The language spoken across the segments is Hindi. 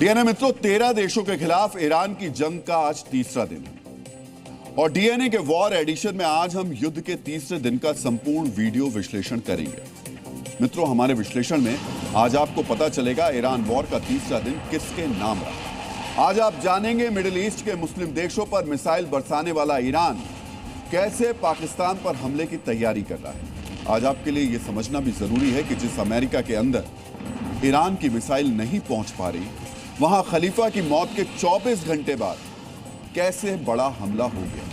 डीएनए मित्रों, 13 देशों के खिलाफ ईरान की जंग का आज तीसरा दिन है और डीएनए के वॉर एडिशन में आज हम युद्ध के तीसरे दिन का संपूर्ण वीडियो विश्लेषण करेंगे। मित्रों, हमारे विश्लेषण में आज आपको पता चलेगा ईरान वॉर का तीसरा दिन किसके नाम रहा। आज आप जानेंगे मिडिल ईस्ट के मुस्लिम देशों पर मिसाइल बरसाने वाला ईरान कैसे पाकिस्तान पर हमले की तैयारी कर रहा है। आज आपके लिए यह समझना भी जरूरी है कि जिस अमेरिका के अंदर ईरान की मिसाइल नहीं पहुंच पा रही, वहां खलीफा की मौत के 24 घंटे बाद कैसे बड़ा हमला हो गया,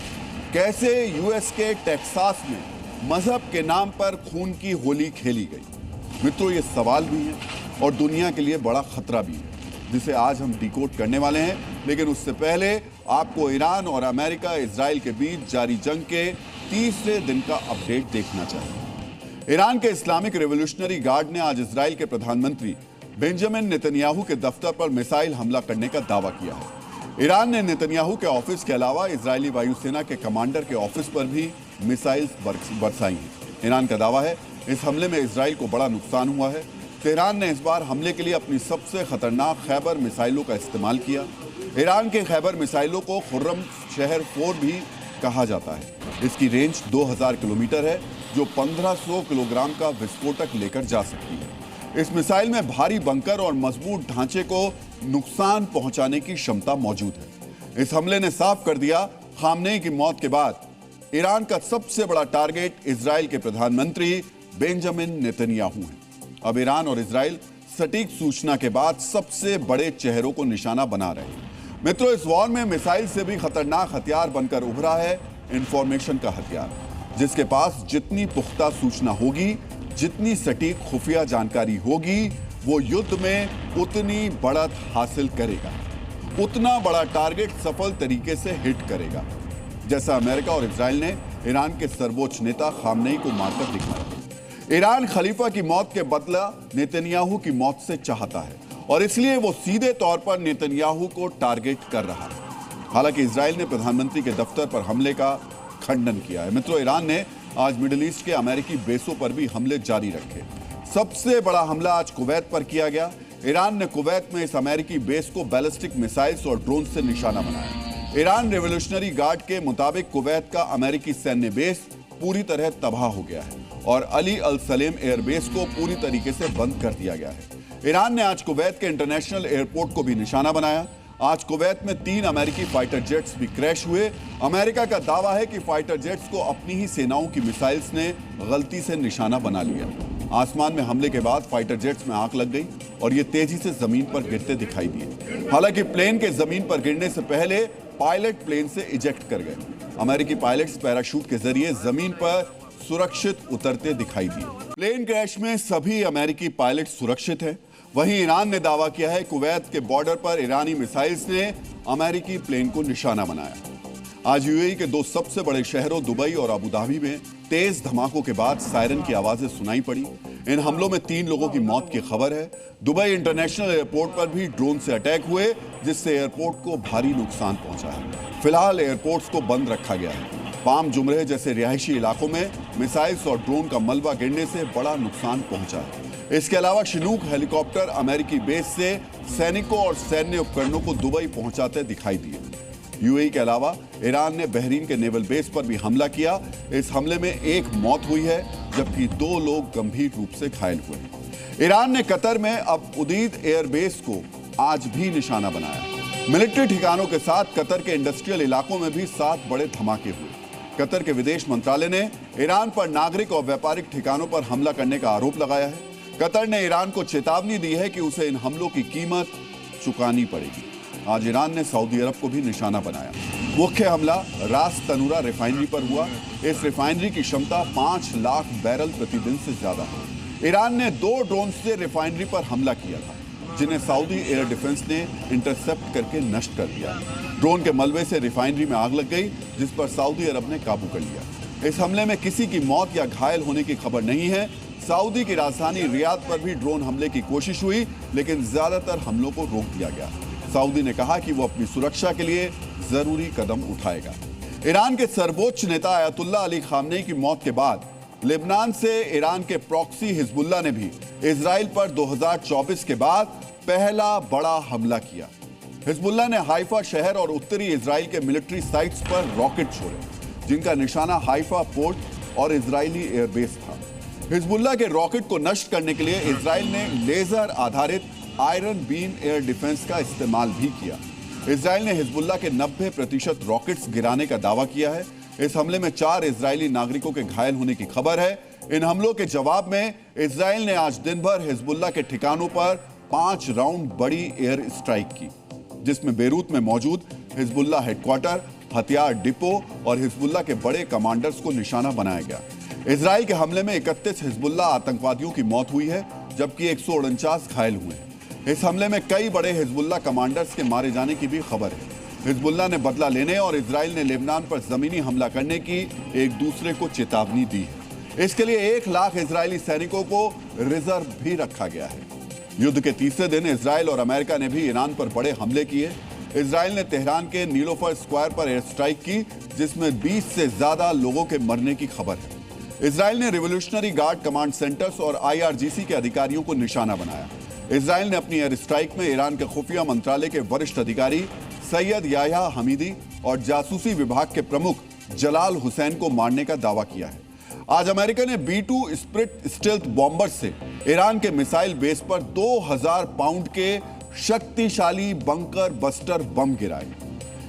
कैसे यूएस के टेक्सास में मजहब के नाम पर खून की होली खेली गई। मित्रों, ये सवाल भी है और दुनिया के लिए बड़ा खतरा भी है, जिसे आज हम डिकोड करने वाले हैं। लेकिन उससे पहले आपको ईरान और अमेरिका इजराइल के बीच जारी जंग के तीसरे दिन का अपडेट देखना चाहिए। ईरान के इस्लामिक रेवोल्यूशनरी गार्ड ने आज इजराइल के प्रधानमंत्री बेंजामिन नेतन्याहू के दफ्तर पर मिसाइल हमला करने का दावा किया है। ईरान ने नेतन्याहू के ऑफिस के अलावा इजरायली वायुसेना के कमांडर के ऑफिस पर भी मिसाइल्स बरसाई हैं। ईरान का दावा है इस हमले में इजराइल को बड़ा नुकसान हुआ है। तेहरान ने इस बार हमले के लिए अपनी सबसे खतरनाक खैबर मिसाइलों का इस्तेमाल किया। ईरान के खैबर मिसाइलों को खुर्रम शहर 4 भी कहा जाता है। इसकी रेंज 2000 किलोमीटर है, जो 1500 किलोग्राम का विस्फोटक लेकर जा सकती है। इस मिसाइल में भारी बंकर और मजबूत ढांचे को नुकसान पहुंचाने की क्षमता मौजूद है। इस हमले ने साफ कर दिया खामनेई की मौत के बाद ईरान का सबसे बड़ा टारगेट इजराइल के प्रधानमंत्री बेंजामिन नेतन्याहू है। अब ईरान और इजराइल सटीक सूचना के बाद सबसे बड़े चेहरों को निशाना बना रहे हैं। मित्रों, इस वॉर में मिसाइल से भी खतरनाक हथियार बनकर उभरा है इंफॉर्मेशन का हथियार, जिसके पास जितनी पुख्ता सूचना होगी, जितनी सटीक खुफिया जानकारी होगी, वो युद्ध में उतनी बढ़त हासिल करेगा, उतना बड़ा टारगेट सफल तरीके से हिट करेगा। जैसा अमेरिका और इजराइल ने ईरान के सर्वोच्च नेता खामनेई को मारकर दिखाया। ईरान खलीफा की मौत के बदला नेतन्याहू की मौत से चाहता है और इसलिए वो सीधे तौर पर नेतन्याहू को टारगेट कर रहा है। हालांकि इजराइल ने प्रधानमंत्री के दफ्तर पर हमले का खंडन किया है। मित्रों, ईरान ने आज मिडिल ईस्ट के अमेरिकी बेसों पर भी हमले जारी रखे। सबसे बड़ा हमला आज कुवैत पर किया गया। ईरान ने कुवैत में इस अमेरिकी बेस को बैलिस्टिक मिसाइल्स और ड्रोन से निशाना बनाया। ईरान रेवोल्यूशनरी गार्ड के मुताबिक कुवैत का अमेरिकी सैन्य बेस पूरी तरह तबाह हो गया है और अली अल सलेम एयरबेस को पूरी तरीके से बंद कर दिया गया है। ईरान ने आज कुवैत के इंटरनेशनल एयरपोर्ट को भी निशाना बनाया। आज कुवैत में 3 अमेरिकी फाइटर जेट्स भी क्रैश हुए। अमेरिका का दावा है कि फाइटर जेट्स को अपनी ही सेनाओं की मिसाइल्स ने गलती से निशाना बना लिया। आसमान में हमले के बाद फाइटर जेट्स में आग लग गई और ये तेजी से जमीन पर गिरते दिखाई दिए। हालांकि प्लेन के जमीन पर गिरने से पहले पायलट प्लेन से इजेक्ट कर गए। अमेरिकी पायलट्स पैराशूट के जरिए जमीन पर सुरक्षित उतरते दिखाई दिए। प्लेन क्रैश में सभी अमेरिकी पायलट सुरक्षित हैं। वहीं ईरान ने दावा किया है कुवैत के बॉर्डर पर ईरानी मिसाइल्स ने अमेरिकी प्लेन को निशाना बनाया। आज यूएई के 2 सबसे बड़े शहरों दुबई और अबू धाबी में तेज धमाकों के बाद सायरन की आवाजें सुनाई पड़ी। इन हमलों में 3 लोगों की मौत की खबर है। दुबई इंटरनेशनल एयरपोर्ट पर भी ड्रोन से अटैक हुए, जिससे एयरपोर्ट को भारी नुकसान पहुंचा है। फिलहाल एयरपोर्ट्स को बंद रखा गया है। पाम जुमरे जैसे रिहायशी इलाकों में मिसाइल्स और ड्रोन का मलबा गिरने से बड़ा नुकसान पहुंचा है। इसके अलावा शिनूक हेलीकॉप्टर अमेरिकी बेस से सैनिकों और सैन्य उपकरणों को दुबई पहुंचाते दिखाई दिए। यूएई के अलावा ईरान ने बहरीन के नेवल बेस पर भी हमला किया। इस हमले में 1 मौत हुई है, जबकि 2 लोग गंभीर रूप से घायल हुए। ईरान ने कतर में अब उदीद एयरबेस को आज भी निशाना बनाया। मिलिट्री ठिकानों के साथ कतर के इंडस्ट्रियल इलाकों में भी 7 बड़े धमाके हुए। कतर के विदेश मंत्रालय ने ईरान पर नागरिक और व्यापारिक ठिकानों पर हमला करने का आरोप लगाया है। कतर ने ईरान को चेतावनी दी है कि उसे इन हमलों की कीमत चुकानी पड़ेगी। आज ईरान ने सऊदी अरब को भी निशाना बनाया। मुख्य हमला रास तनूरा रिफाइनरी पर हुआ। इस रिफाइनरी की क्षमता 5 लाख बैरल प्रतिदिन से ज्यादा है। ईरान ने 2 ड्रोन से रिफाइनरी पर हमला किया था, जिन्हें सऊदी एयर डिफेंस ने इंटरसेप्ट करके नष्ट कर दिया। ड्रोन के मलबे से रिफाइनरी में आग लग गई, जिस पर सऊदी अरब ने काबू कर लिया। इस हमले में किसी की मौत या घायल होने की खबर नहीं है। सऊदी की राजधानी रियाद पर भी ड्रोन हमले की कोशिश हुई, लेकिन ज्यादातर हमलों को रोक दिया गया। सऊदी ने कहा कि वो अपनी सुरक्षा के लिए जरूरी कदम उठाएगा। ईरान के सर्वोच्च नेता अयतुल्ला अली खामनेई की मौत के बाद लेबनान से ईरान के प्रॉक्सी हिजबुल्लाह ने भी इजराइल पर 2024 के बाद पहला बड़ा हमला किया। हिजबुल्लाह ने हाइफा शहर और उत्तरी इजराइल के मिलिट्री साइट्स पर रॉकेट छोड़े, जिनका निशाना हाइफा पोर्ट और इजरायली एयरबेस था। हिजबुल्लाह के रॉकेट को नष्ट करने के लिए इजराइल ने लेजर आधारित आयरन बीम एयर डिफेंस का इस्तेमाल भी किया। इजराइल ने हिजबुल्लाह के 90% रॉकेट्स गिराने का दावा किया है। इस हमले में 4 इजरायली नागरिकों के घायल होने की खबर है। इन हमलों के जवाब में इजराइल ने आज दिन भर हिजबुल्लाह के ठिकानों पर 5 राउंड बड़ी एयर स्ट्राइक की, जिसमें बेरूत में मौजूद हिजबुल्लाह हेडक्वार्टर, हथियार डिपो और हिजबुल्लाह के बड़े कमांडर्स को निशाना बनाया गया। इजराइल के हमले में 31 हिजबुल्लाह आतंकवादियों की मौत हुई है, जबकि 149 घायल हुए हैं। इस हमले में कई बड़े हिजबुल्लाह कमांडर्स के मारे जाने की भी खबर है। हिजबुल्लाह ने बदला लेने और इजराइल ने लेबनान पर जमीनी हमला करने की एक दूसरे को चेतावनी दी है। इसके लिए 1 लाख इजरायली सैनिकों को रिजर्व भी रखा गया है। युद्ध के तीसरे दिन इजराइल और अमेरिका ने भी ईरान पर बड़े हमले किए। इजराइल ने तेहरान के नीलोफर स्क्वायर पर एयर स्ट्राइक की, जिसमें 20 से ज्यादा लोगों के मरने की खबर है। इजराइल ने रिवोल्यूशनरी गार्ड कमांड सेंटर्स और IRGC के अधिकारियों को निशाना बनाया। इजराइल ने अपनी एयर स्ट्राइक में ईरान के खुफिया मंत्रालय के वरिष्ठ अधिकारी सैयद याह्या हमीदी और जासूसी विभाग के प्रमुख जलाल हुसैन को मारने का दावा किया है। आज अमेरिका ने B-2 स्प्रिट स्टेल्थ बॉम्बर से ईरान के मिसाइल बेस पर 2000 पाउंड के शक्तिशाली बंकर बस्टर बम गिराए।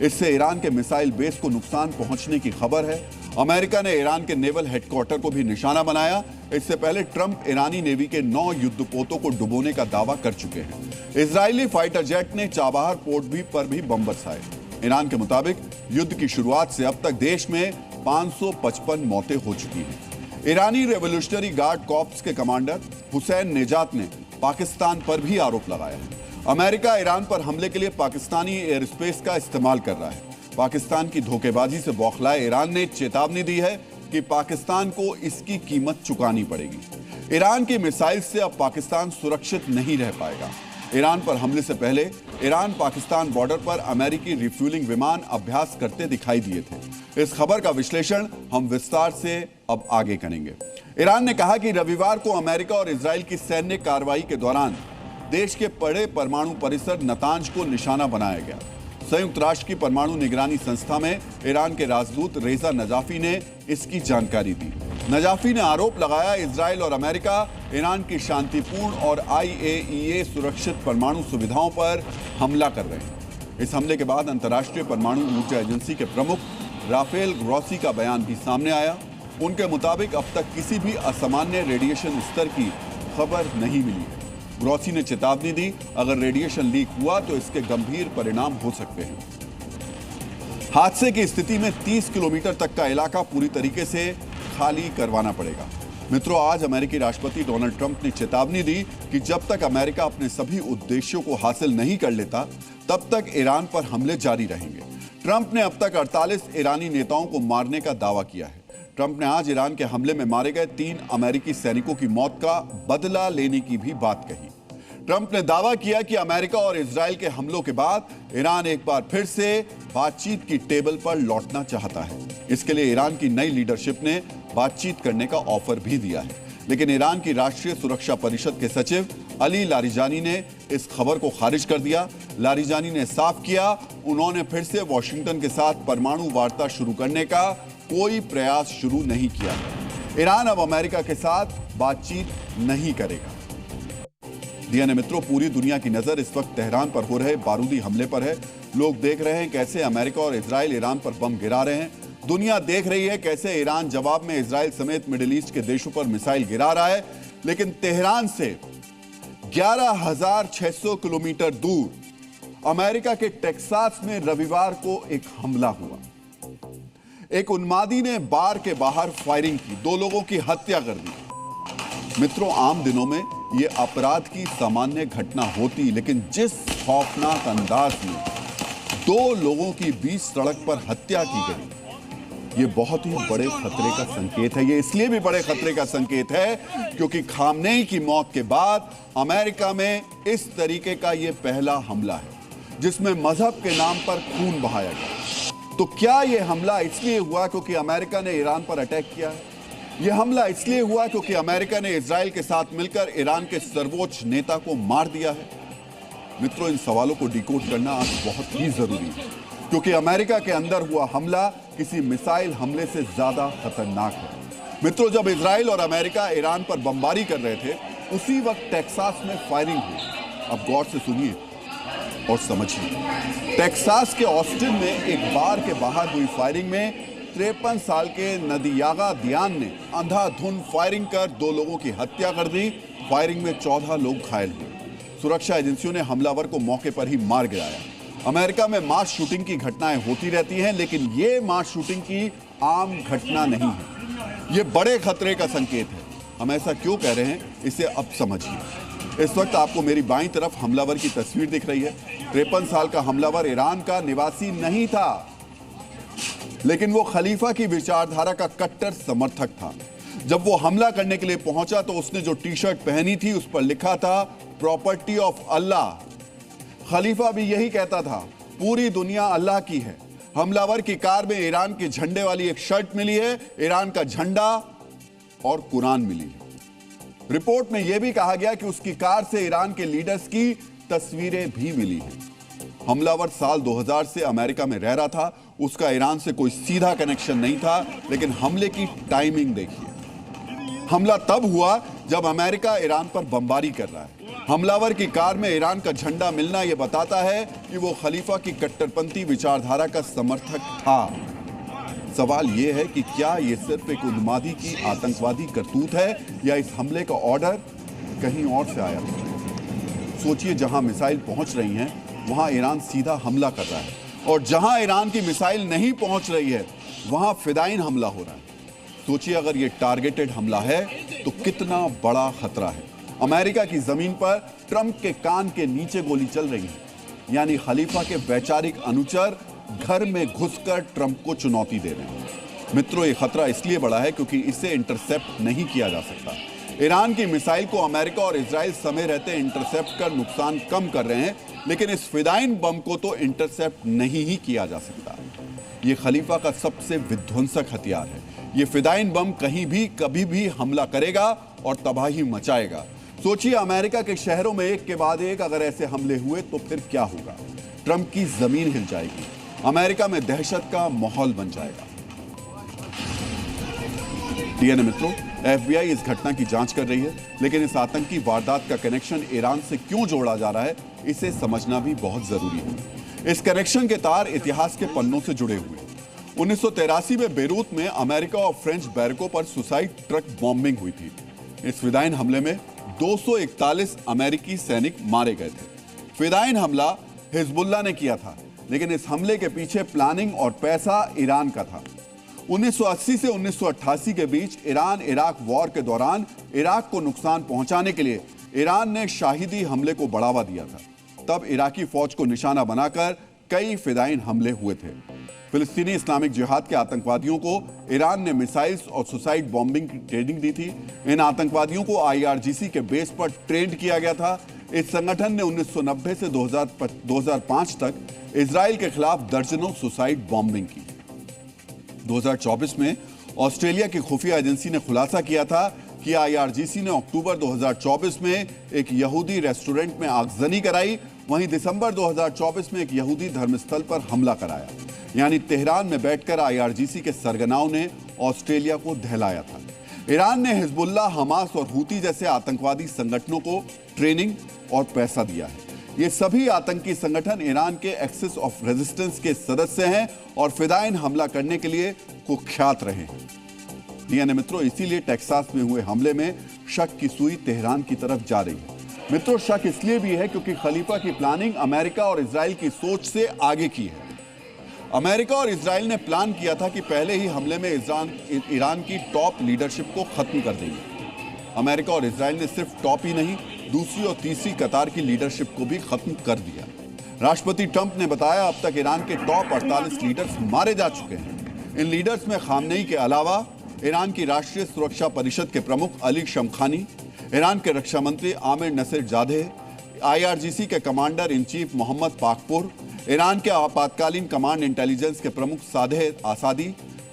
इससे ईरान के मिसाइल बेस को नुकसान पहुंचने की खबर है। अमेरिका ने ईरान के नेवल हेडक्वार्टर को भी निशाना बनाया। इससे पहले ट्रंप ईरानी नेवी के 9 युद्धपोतों को डुबोने का दावा कर चुके हैं। इजरायली फाइटर जेट ने चाबहार पोर्ट पर भी बम बरसाए। ईरान के मुताबिक युद्ध की शुरुआत से अब तक देश में 555 मौतें हो चुकी हैं। ईरानी रेवोल्यूशनरी गार्ड कॉर्प्स के कमांडर हुसैन नेजात ने पाकिस्तान पर भी आरोप लगाया है। अमेरिका ईरान पर हमले के लिए पाकिस्तानी एयर स्पेस का इस्तेमाल कर रहा है। पाकिस्तान की धोखेबाजी से बौखलाए ईरान ने चेतावनी दी है कि पाकिस्तान को इसकी कीमत चुकानी पड़ेगी। ईरान की मिसाइल से अब पाकिस्तान सुरक्षित नहीं रह पाएगा। ईरान पर हमले से पहले ईरान पाकिस्तान बॉर्डर पर अमेरिकी रिफ्यूलिंग विमान अभ्यास करते दिखाई दिए थे। इस खबर का विश्लेषण हम विस्तार से अब आगे करेंगे। ईरान ने कहा कि रविवार को अमेरिका और इजराइल की सैन्य कार्रवाई के दौरान देश के बड़े परमाणु परिसर नतांज को निशाना बनाया गया। संयुक्त राष्ट्र की परमाणु निगरानी संस्था में ईरान के राजदूत रेजा नजाफी ने इसकी जानकारी दी। नजाफी ने आरोप लगाया, इजराइल और अमेरिका ईरान की शांतिपूर्ण और IAEA सुरक्षित परमाणु सुविधाओं पर हमला कर रहे हैं। इस हमले के बाद अंतर्राष्ट्रीय परमाणु ऊर्जा एजेंसी के प्रमुख राफेल ग्रॉसी का बयान भी सामने आया। उनके मुताबिक अब तक किसी भी असामान्य रेडिएशन स्तर की खबर नहीं मिली है। ग्रॉसी ने चेतावनी दी, अगर रेडिएशन लीक हुआ तो इसके गंभीर परिणाम हो सकते हैं। हादसे की स्थिति में 30 किलोमीटर तक का इलाका पूरी तरीके से खाली करवाना पड़ेगा। मित्रों, आज अमेरिकी राष्ट्रपति डोनाल्ड ट्रंप ने चेतावनी दी कि जब तक अमेरिका अपने सभी उद्देश्यों को हासिल नहीं कर लेता, तब तक ईरान पर हमले जारी रहेंगे। ट्रंप ने अब तक 48 ईरानी नेताओं को मारने का दावा किया है। ट्रंप ने आज ईरान के हमले में मारे गए 3 अमेरिकी सैनिकों की मौत का बदला लेने की भी बात कही। ट्रंप ने दावा किया कि अमेरिका और इजराइल के हमलों के बाद ईरान एक बार फिर से बातचीत की टेबल पर लौटना चाहता है। इसके लिए ईरान की नई लीडरशिप ने बातचीत करने का ऑफर भी दिया है, लेकिन ईरान की राष्ट्रीय सुरक्षा परिषद के सचिव अली लारिजानी ने इस खबर को खारिज कर दिया। लारिजानी ने साफ किया, उन्होंने फिर से वॉशिंगटन के साथ परमाणु वार्ता शुरू करने का कोई प्रयास शुरू नहीं किया। ईरान अब अमेरिका के साथ बातचीत नहीं करेगा। डीएनए मित्रों, पूरी दुनिया की नजर इस वक्त तेहरान पर हो रहे बारूदी हमले पर है। लोग देख रहे हैं कैसे अमेरिका और इजराइल ईरान पर बम गिरा रहे हैं। दुनिया देख रही है कैसे ईरान जवाब में इजराइल समेत मिडिल ईस्ट के देशों पर मिसाइल गिरा रहा है। लेकिन तेहरान से 11,600 किलोमीटर दूर अमेरिका के टेक्सास में रविवार को एक हमला हुआ। एक उन्मादी ने बार के बाहर फायरिंग की, 2 लोगों की हत्या कर दी। मित्रों, आम दिनों में यह अपराध की सामान्य घटना होती, लेकिन जिस खौफनाक अंदाज में 2 लोगों की बीच सड़क पर हत्या की गई, ये बहुत ही बड़े खतरे का संकेत है। ये इसलिए भी बड़े खतरे का संकेत है क्योंकि खामनेई की मौत के बाद अमेरिका में इस तरीके का ये पहला हमला है जिसमें मजहब के नाम पर खून बहाया गया। तो क्या ये हमला इसलिए हुआ क्योंकि अमेरिका ने ईरान पर अटैक किया है? यह हमला इसलिए हुआ क्योंकि अमेरिका ने इजराइल के साथ मिलकर ईरान के सर्वोच्च नेता को मार दिया है? मित्रों, इन सवालों को डिकोड करना आज बहुत ही जरूरी है, क्योंकि अमेरिका के अंदर हुआ हमला किसी मिसाइल हमले से ज्यादा खतरनाक है। मित्रों, जब इजराइल और अमेरिका ईरान पर बमबारी कर रहे थे, उसी वक्त टेक्सास में फायरिंग हुई। अब गौर से सुनिए और समझिए। टेक्सास के ऑस्टिन में एक बार के बाहर हुई फायरिंग में 53 साल के नदियागा दियान ने अंधाधुंध फायरिंग कर 2 लोगों की हत्या कर दी। फायरिंग में 14 लोग घायल हुए। सुरक्षा एजेंसियों ने हमलावर को मौके पर ही मार गिराया। अमेरिका में मास शूटिंग की घटनाएं होती रहती हैं, लेकिन ये मास शूटिंग की आम घटना नहीं है। ये बड़े खतरे का संकेत है। हम ऐसा क्यों कह रहे हैं, इसे अब समझिए। इस वक्त आपको मेरी बाईं तरफ हमलावर की तस्वीर दिख रही है। 53 साल का हमलावर ईरान का निवासी नहीं था, लेकिन वो खलीफा की विचारधारा का कट्टर समर्थक था। जब वो हमला करने के लिए पहुंचा तो उसने जो टी शर्ट पहनी थी उस पर लिखा था प्रॉपर्टी ऑफ अल्लाह। खलीफा भी यही कहता था, पूरी दुनिया अल्लाह की है। हमलावर की कार में ईरान के झंडे वाली एक शर्ट मिली है, ईरान का झंडा और कुरान मिली है। रिपोर्ट में यह भी कहा गया कि उसकी कार से ईरान के लीडर्स की तस्वीरें भी मिली हैं। हमलावर साल 2000 से अमेरिका में रह रहा था। उसका ईरान से कोई सीधा कनेक्शन नहीं था, लेकिन हमले की टाइमिंग देखिए। हमला तब हुआ जब अमेरिका ईरान पर बमबारी कर रहा है। हमलावर की कार में ईरान का झंडा मिलना यह बताता है कि वो खलीफा की कट्टरपंथी विचारधारा का समर्थक था। सवाल यह है कि क्या यह सिर्फ एक उन्मादी की आतंकवादी करतूत है या इस हमले का ऑर्डर कहीं और से आया था। सोचिए, जहां मिसाइल पहुंच रही हैं वहां ईरान सीधा हमला कर रहा है, और जहां ईरान की मिसाइल नहीं पहुंच रही है वहां फिदाइन हमला हो रहा है। सोचिए, अगर यह टारगेटेड हमला है तो कितना बड़ा खतरा है। अमेरिका की जमीन पर ट्रंप के कान के नीचे गोली चल रही है, यानी खलीफा के वैचारिक अनुचर घर में घुसकर ट्रंप को चुनौती दे रहे हैं। मित्रों, यह खतरा इसलिए बड़ा है क्योंकि इसे इंटरसेप्ट नहीं किया जा सकता। ईरान की मिसाइल को अमेरिका और इजराइल समय रहते इंटरसेप्ट कर नुकसान कम कर रहे हैं, लेकिन इस फिदाइन बम को तो इंटरसेप्ट नहीं ही किया जा सकता। यह खलीफा का सबसे विध्वंसक हथियार है। यह फिदाइन बम कहीं भी कभी भी हमला करेगा और तबाही मचाएगा। सोचिए, अमेरिका के शहरों में एक के बाद एक अगर ऐसे हमले हुए तो फिर क्या होगा। ट्रंप की जमीन हिल जाएगी, अमेरिका में दहशत का माहौल बन जाएगा। डीएनए मित्रों, एफबीआई इस घटना की जांच कर रही है, लेकिन इस आतंकी वारदात का कनेक्शन ईरान से क्यों जोड़ा जा रहा है, इसे समझना भी बहुत जरूरी है। इस कनेक्शन के तार इतिहास के पन्नों से जुड़े हुए। 1983 में बेरूत में अमेरिका और फ्रेंच बैरकों पर सुसाइड ट्रक बॉम्बिंग हुई थी। इस फिदाइन हमले में 241 अमेरिकी सैनिक मारे गए थे। फिदाइन हमला हिजबुल्लाह ने किया था, लेकिन इस हमले के पीछे प्लानिंग और पैसा ईरान का था। 1980 से 1988 के बीच ईरान इराक वॉर के दौरान इराक को नुकसान पहुंचाने के लिए ईरान ने शाहिदी हमले को बढ़ावा दिया था। तब इराकी फौज को निशाना बनाकर कई फिदाइन हमले हुए थे। फिलिस्तीनी इस्लामिक जिहाद के आतंकवादियों को ईरान ने मिसाइल्स और सुसाइड बॉम्बिंग की ट्रेनिंग दी थी। इन आतंकवादियों को IRGC के बेस पर ट्रेंड किया गया था। इस संगठन ने 1990 से 2005 तक इजराइल के खिलाफ दर्जनों सुसाइड बॉम्बिंग की। 2024 में ऑस्ट्रेलिया की खुफिया एजेंसी ने खुलासा किया था कि IRGC ने अक्टूबर 2024 में एक यहूदी रेस्टोरेंट में आगजनी कराई। वहीं दिसंबर 2024 में एक यहूदी धर्मस्थल पर हमला कराया। यानी तेहरान में बैठकर IRGC के सरगनाओं ने ऑस्ट्रेलिया को दहलाया था। ईरान ने हिजबुल्लाह, हमास और हूती जैसे आतंकवादी संगठनों को ट्रेनिंग और पैसा दिया है। ये सभी आतंकी संगठन ईरान के एक्सिस ऑफ रेजिस्टेंस के सदस्य हैं और फिदाइन हमला करने के लिए कुख्यात रहे हैं। डीएनए मित्रों, इसीलिए टेक्सास में हुए हमले में शक की सुई तेहरान की तरफ जा रही है। मित्रों, शक इसलिए भी है क्योंकि खलीफा की प्लानिंग अमेरिका और इजराइल की सोच से आगे की है। अमेरिका और इजराइल ने प्लान किया था कि पहले ही हमले में ईरान की टॉप लीडरशिप को खत्म कर देंगे। अमेरिका और इजराइल ने सिर्फ टॉप ही नहीं, दूसरी और तीसरी कतार की लीडरशिप को भी खत्म कर दिया। राष्ट्रपति ट्रंप ने बताया, अब तक ईरान के टॉप 48 लीडर्स मारे जा चुके हैं। इन लीडर्स में खामनेई के अलावा ईरान की राष्ट्रीय सुरक्षा परिषद के प्रमुख अली शमखानी, ईरान के रक्षा मंत्री आमिर नसीर जादेह, IRGC के commander in chief Mohammad Pakpour, Iran के आपातकालीन कमांड इंटेलिजेंस के प्रमुख सादेह आसादी,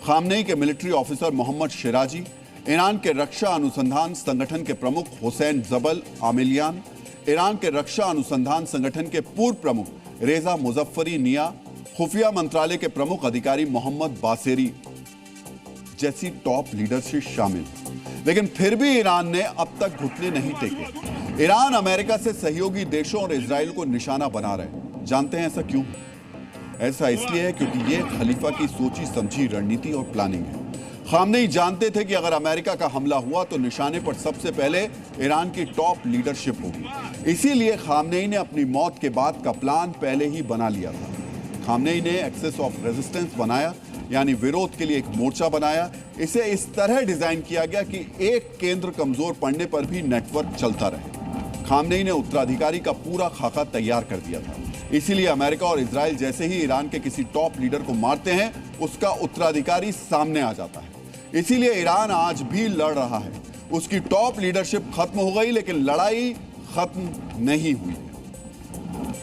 खामनेई के military officer Mohammad Shirazi, Iran के रक्षा अनुसंधान संगठन के प्रमुख हुसैन जबल आमिलियान, ईरान के रक्षा अनुसंधान संगठन के पूर्व प्रमुख रेजा मुजफ्फरी निया, खुफिया मंत्रालय के प्रमुख अधिकारी मोहम्मद बासेरी जैसी टॉप लीडरशिप शामिल। लेकिन फिर भी ईरान ने अब तक घुटने नहीं टेके। ईरान अमेरिका से सहयोगी देशों और इजराइल को निशाना बना रहे। जानते हैं ऐसा क्यों? ऐसा इसलिए है क्योंकि यह खलीफा की सोची समझी रणनीति और प्लानिंग है। खामनेई जानते थे कि अगर अमेरिका का हमला हुआ तो निशाने पर सबसे पहले ईरान की टॉप लीडरशिप होगी। इसीलिए खामनेई ने अपनी मौत के बाद का प्लान पहले ही बना लिया था। खामनेई ने एक्सेस ऑफ रेजिस्टेंस बनाया, यानी विरोध के लिए एक मोर्चा बनाया। इसे इस तरह डिजाइन किया गया कि एक केंद्र कमजोर पड़ने पर भी नेटवर्क चलता रहे। खामनेई ने उत्तराधिकारी का पूरा खाका तैयार कर दिया था। इसीलिए अमेरिका और इजराइल जैसे ही ईरान के किसी टॉप लीडर को मारते हैं, उसका उत्तराधिकारी सामने आ जाता है। इसीलिए ईरान आज भी लड़ रहा है। उसकी टॉप लीडरशिप खत्म हो गई, लेकिन लड़ाई खत्म नहीं हुई।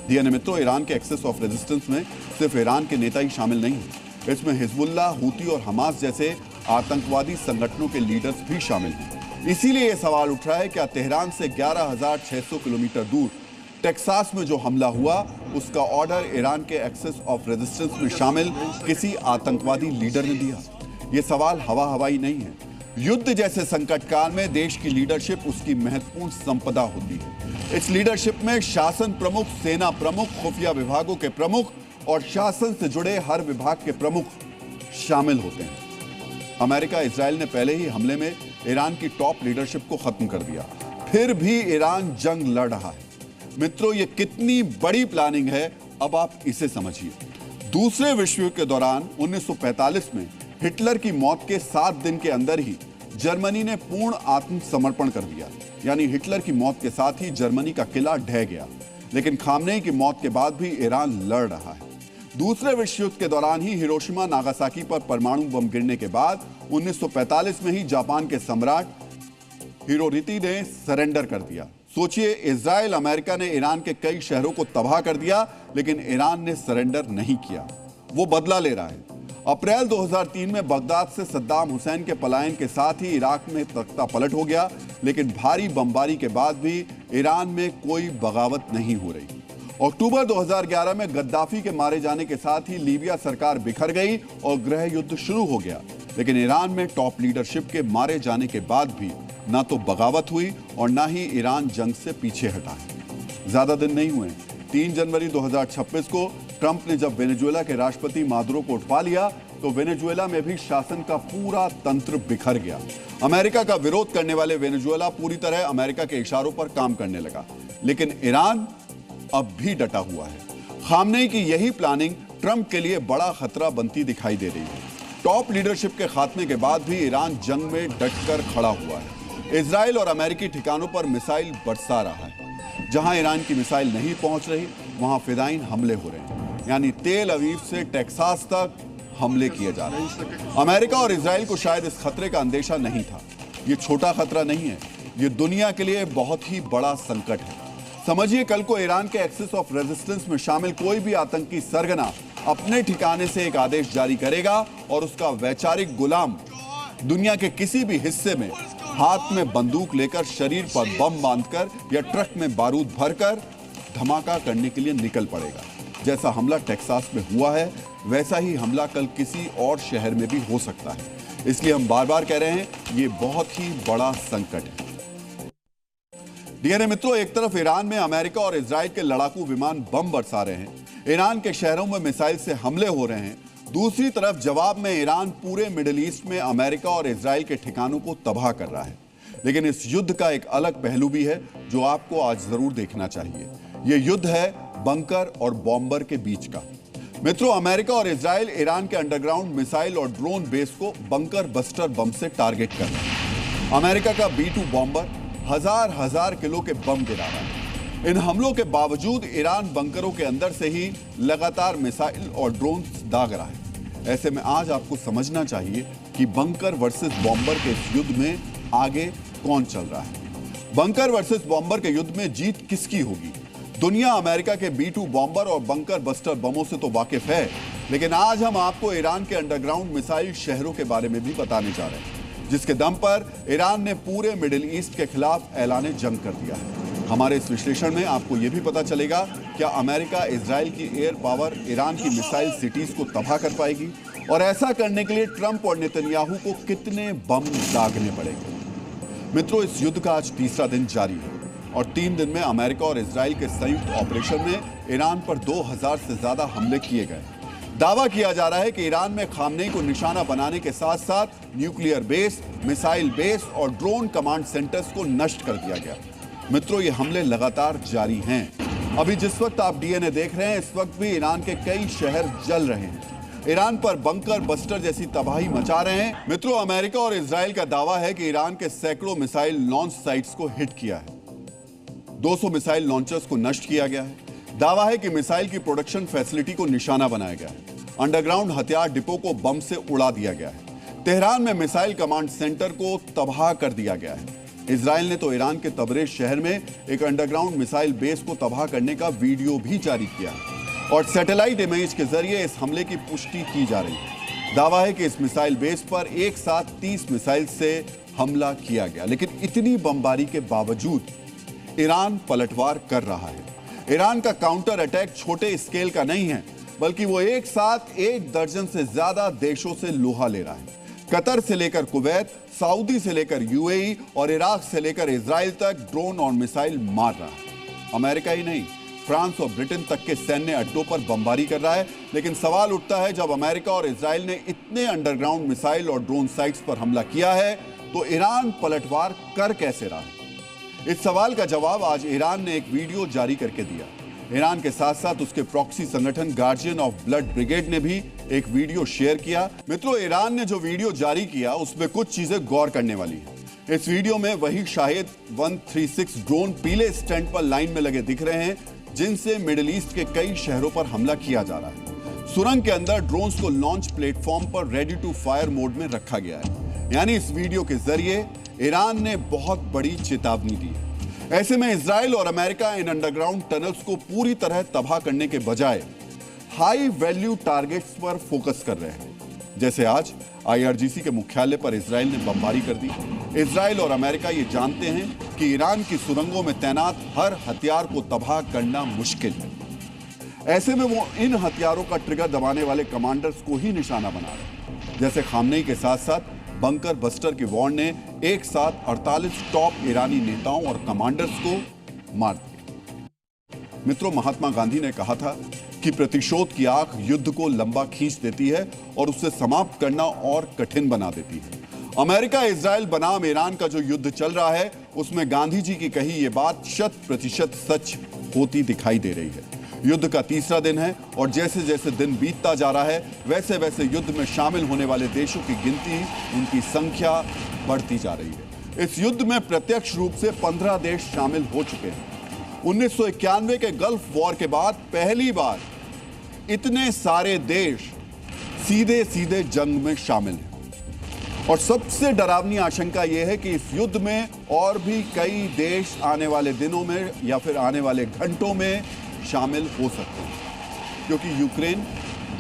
डीएनए मित्रों, ईरान के एक्सेस ऑफ रेजिस्टेंस में सिर्फ ईरान के नेता ही शामिल नहीं हैं। इसमें हिजबुल्लाह, हूती और हमास जैसे आतंकवादी संगठनों के लीडर्स भी शामिल हैं। इसीलिए यह सवाल उठ रहा है, क्या तेहरान से 11,600 किलोमीटर दूर टेक्सास में जो हमला हुआ, उसका ऑर्डर ईरान के एक्सेस ऑफ रेजिस्टेंस में शामिल किसी आतंकवादी लीडर ने दिया? यह सवाल हवा हवाई नहीं है। युद्ध जैसे संकट काल में देश की लीडरशिप उसकी महत्वपूर्ण संपदा होती है। इस लीडरशिप में शासन प्रमुख, सेना प्रमुख, खुफिया विभागों के प्रमुख और शासन से जुड़े हर विभाग के प्रमुख शामिल होते हैं। अमेरिका, इजराइल ने पहले ही हमले में ईरान की टॉप लीडरशिप को खत्म कर दिया। फिर भी ईरान जंग लड़ रहा है। मित्रों, ये कितनी बड़ी प्लानिंग है, अब आप इसे समझिए। दूसरे विश्व युद्ध के दौरान 1945 में हिटलर की मौत के 7 दिन के अंदर ही जर्मनी ने पूर्ण आत्मसमर्पण कर दिया। यानी हिटलर की मौत के साथ ही जर्मनी का किला ढह गया। लेकिन खामनेई की मौत के बाद भी ईरान लड़ रहा है। दूसरे विश्व युद्ध के दौरान ही हिरोशिमा नागासाकी पर परमाणु बम गिरने के बाद 1945 में ही जापान के सम्राट हिरोहितो ने सरेंडर कर दिया। सोचिए, इजराइल, अमेरिका ने ईरान के कई शहरों को तबाह कर दिया, लेकिन ईरान ने सरेंडर नहीं किया। वो बदला ले रहा है। अप्रैल 2003 में बगदाद से सद्दाम हुसैन के पलायन के साथ ही इराक में तख्ता पलट हो गया, लेकिन भारी बमबारी के बाद भी ईरान में कोई बगावत नहीं हो रही। अक्टूबर 2011 में गद्दाफी के मारे जाने के साथ ही लीबिया सरकार बिखर गई और गृह युद्ध शुरू हो गया। लेकिन ईरान में टॉप लीडरशिप के मारे जाने के बाद भी ना तो बगावत हुई और ना ही ईरान जंग से पीछे हटा है। ज्यादा दिन नहीं हुए, 3 जनवरी 2026 को ट्रंप ने जब वेनेजुएला के राष्ट्रपति मादुरो को उठवा लिया, तो वेनेजुएला में भी शासन का पूरा तंत्र बिखर गया। अमेरिका का विरोध करने वाले वेनेजुएला पूरी तरह अमेरिका के इशारों पर काम करने लगा। लेकिन ईरान अब भी डटा हुआ है। खामनेई की यही प्लानिंग ट्रंप के लिए बड़ा खतरा बनती दिखाई दे रही है। टॉप लीडरशिप के खात्मे के बाद भी ईरान जंग में डटकर खड़ा हुआ है। इजराइल और अमेरिकी ठिकानों पर मिसाइल बरसा रहा है। जहां ईरान की मिसाइल नहीं पहुंच रही, वहां फिदाइन हमले हो रहे हैं। यानी तेल अवीव से टेक्सास तक हमले किए जा रहे हैं। अमेरिका और इजराइल को शायद इस खतरे का अंदेशा नहीं था। यह छोटा खतरा नहीं है, यह दुनिया के लिए बहुत ही बड़ा संकट है। समझिए, कल को ईरान के एक्सेस ऑफ रेजिस्टेंस में शामिल कोई भी आतंकी सरगना अपने ठिकाने से एक आदेश जारी करेगा और उसका वैचारिक गुलाम दुनिया के किसी भी हिस्से में हाथ में बंदूक लेकर, शरीर पर बम बांधकर या ट्रक में बारूद भरकर धमाका करने के लिए निकल पड़ेगा। जैसा हमला टेक्सास में हुआ है, वैसा ही हमला कल किसी और शहर में भी हो सकता है। इसलिए हम बार बार कह रहे हैं, ये बहुत ही बड़ा संकट है। डीएनए मित्रों, एक तरफ ईरान में अमेरिका और इजराइल के लड़ाकू विमान बम बरसा रहे हैं, ईरान के शहरों में मिसाइल से हमले हो रहे हैं। दूसरी तरफ जवाब में ईरान पूरे मिडिल ईस्ट में अमेरिका और इजराइल के ठिकानों को तबाह कर रहा है। लेकिन इस युद्ध का एक अलग पहलू भी है जो आपको आज जरूर देखना चाहिए। यह युद्ध है बंकर और बॉम्बर के बीच का। मित्रों, अमेरिका और इजराइल ईरान के अंडरग्राउंड मिसाइल और ड्रोन बेस को बंकर बस्टर बम से टारगेट कर रहे हैं। अमेरिका का B-2 बॉम्बर हजार किलो के बम गिरा रहा है। इन हमलों के बावजूद ईरान बंकरों के अंदर से ही लगातार मिसाइल और ड्रोन दाग रहा है। ऐसे में आज आपको समझना चाहिए कि बंकर वर्सेस बॉम्बर के इस युद्ध में आगे कौन चल रहा है। बंकर वर्सेस बॉम्बर के युद्ध में जीत किसकी होगी? दुनिया अमेरिका के B-2 बॉम्बर और बंकर बस्टर बमों से तो वाकिफ है, लेकिन आज हम आपको ईरान के अंडरग्राउंड मिसाइल शहरों के बारे में भी बताने जा रहे हैं, जिसके दम पर ईरान ने पूरे मिडिल ईस्ट के खिलाफ ऐलान जंग कर दिया है। हमारे इस विश्लेषण में आपको यह भी पता चलेगा क्या अमेरिका इजराइल की एयर पावर ईरान की मिसाइल सिटीज को तबाह कर पाएगी, और ऐसा करने के लिए ट्रंप और नेतन्याहू को कितने बम दागने पड़ेंगे। मित्रों, इस युद्ध का आज तीसरा दिन जारी है और 3 दिन में अमेरिका और इजराइल के संयुक्त ऑपरेशन में ईरान पर 2000 से ज्यादा हमले किए गए। दावा किया जा रहा है कि ईरान में खामनेई को निशाना बनाने के साथ साथ न्यूक्लियर बेस, मिसाइल बेस और ड्रोन कमांड सेंटर्स को नष्ट कर दिया गया। मित्रों, ये हमले लगातार जारी हैं। अभी जिस वक्त आप डीएनए देख रहे हैं, इस वक्त भी ईरान के कई शहर जल रहे हैं। ईरान पर बंकर बस्टर जैसी तबाही मचा रहे हैं। मित्रों, अमेरिका और इजराइल का दावा है कि ईरान के सैकड़ों मिसाइल लॉन्च साइट्स को हिट किया है। 200 मिसाइल लॉन्चर्स को नष्ट किया गया है। दावा है कि मिसाइल की प्रोडक्शन फैसिलिटी को निशाना बनाया गया है। अंडरग्राउंड हथियार डिपो को बम से उड़ा दिया गया है। तेहरान में मिसाइल कमांड सेंटर को तबाह कर दिया गया है। इजराइल ने तो ईरान के तबरेज शहर में एक अंडरग्राउंड मिसाइल बेस को तबाह करने का वीडियो भी जारी किया है और सैटेलाइट इमेज के जरिए इस हमले की पुष्टि की जा रही है। दावा है कि इस मिसाइल बेस पर एक साथ 30 मिसाइल से हमला किया गया, लेकिन इतनी बमबारी के बावजूद ईरान पलटवार कर रहा है। ईरान का काउंटर अटैक छोटे स्केल का नहीं है, बल्कि वो एक साथ 1 दर्जन से ज्यादा देशों से लोहा ले रहा है। कतर से लेकर कुवैत, सऊदी से लेकर यूएई और इराक से लेकर इजराइल तक ड्रोन और मिसाइल मार रहा है। अमेरिका ही नहीं, फ्रांस और ब्रिटेन तक के सैन्य अड्डों पर बमबारी कर रहा है। लेकिन सवाल उठता है, जब अमेरिका और इजराइल ने इतने अंडरग्राउंड मिसाइल और ड्रोन साइट्स पर हमला किया है, तो ईरान पलटवार कर कैसे रहा है? इस सवाल का जवाब आज ईरान ने एक वीडियो जारी करके दिया। ईरान के साथ साथ उसके प्रॉक्सी संगठन गार्जियन ऑफ ब्लड ब्रिगेड ने भी एक वीडियो शेयर किया। मित्रों, ईरान ने जो वीडियो जारी किया उसमें कुछ चीजें गौर करने वाली है। इस वीडियो में वही शाहिद 136 ड्रोन पीले स्टैंड पर लाइन में लगे दिख रहे हैं, जिनसे मिडिल ईस्ट के कई शहरों पर हमला किया जा रहा है। सुरंग के अंदर ड्रोन्स को लॉन्च प्लेटफॉर्म पर रेडी टू फायर मोड में रखा गया है। यानी इस वीडियो के जरिए ईरान ने बहुत बड़ी चेतावनी दी है। ऐसे में इजराइल और अमेरिका इन अंडरग्राउंड टनल्स को पूरी तरह तबाह करने के बजाय हाई वैल्यू टारगेट्स पर फोकस कर रहे हैं। जैसे आज आईआरजीसी के मुख्यालय पर इजराइल ने बमबारी कर दी। इजराइल और अमेरिका ये जानते हैं कि ईरान की सुरंगों में तैनात हर हथियार को तबाह करना मुश्किल है। ऐसे में वो इन हथियारों का ट्रिगर दबाने वाले कमांडर्स को ही निशाना बना रहे हैं। जैसे खामनेई के साथ साथ बंकर बस्टर की वॉर ने एक साथ 48 टॉप ईरानी नेताओं और कमांडर्स को मार दिया। मित्रों, महात्मा गांधी ने कहा था कि प्रतिशोध की आग युद्ध को लंबा खींच देती है और उसे समाप्त करना और कठिन बना देती है। अमेरिका इजराइल बनाम ईरान का जो युद्ध चल रहा है, उसमें गांधी जी की कही ये बात 100% सच होती दिखाई दे रही है। युद्ध का तीसरा दिन है और जैसे जैसे दिन बीतता जा रहा है, वैसे वैसे युद्ध में शामिल होने वाले देशों की गिनती, उनकी संख्या बढ़ती जा रही है। इस युद्ध में प्रत्यक्ष रूप से 15 देश शामिल हो चुके हैं। 1991 के गल्फ वॉर के बाद पहली बार इतने सारे देश सीधे सीधे जंग में शामिल हैं। और सबसे डरावनी आशंका यह है कि इस युद्ध में और भी कई देश आने वाले दिनों में या फिर आने वाले घंटों में शामिल हो सकते हैं, क्योंकि यूक्रेन,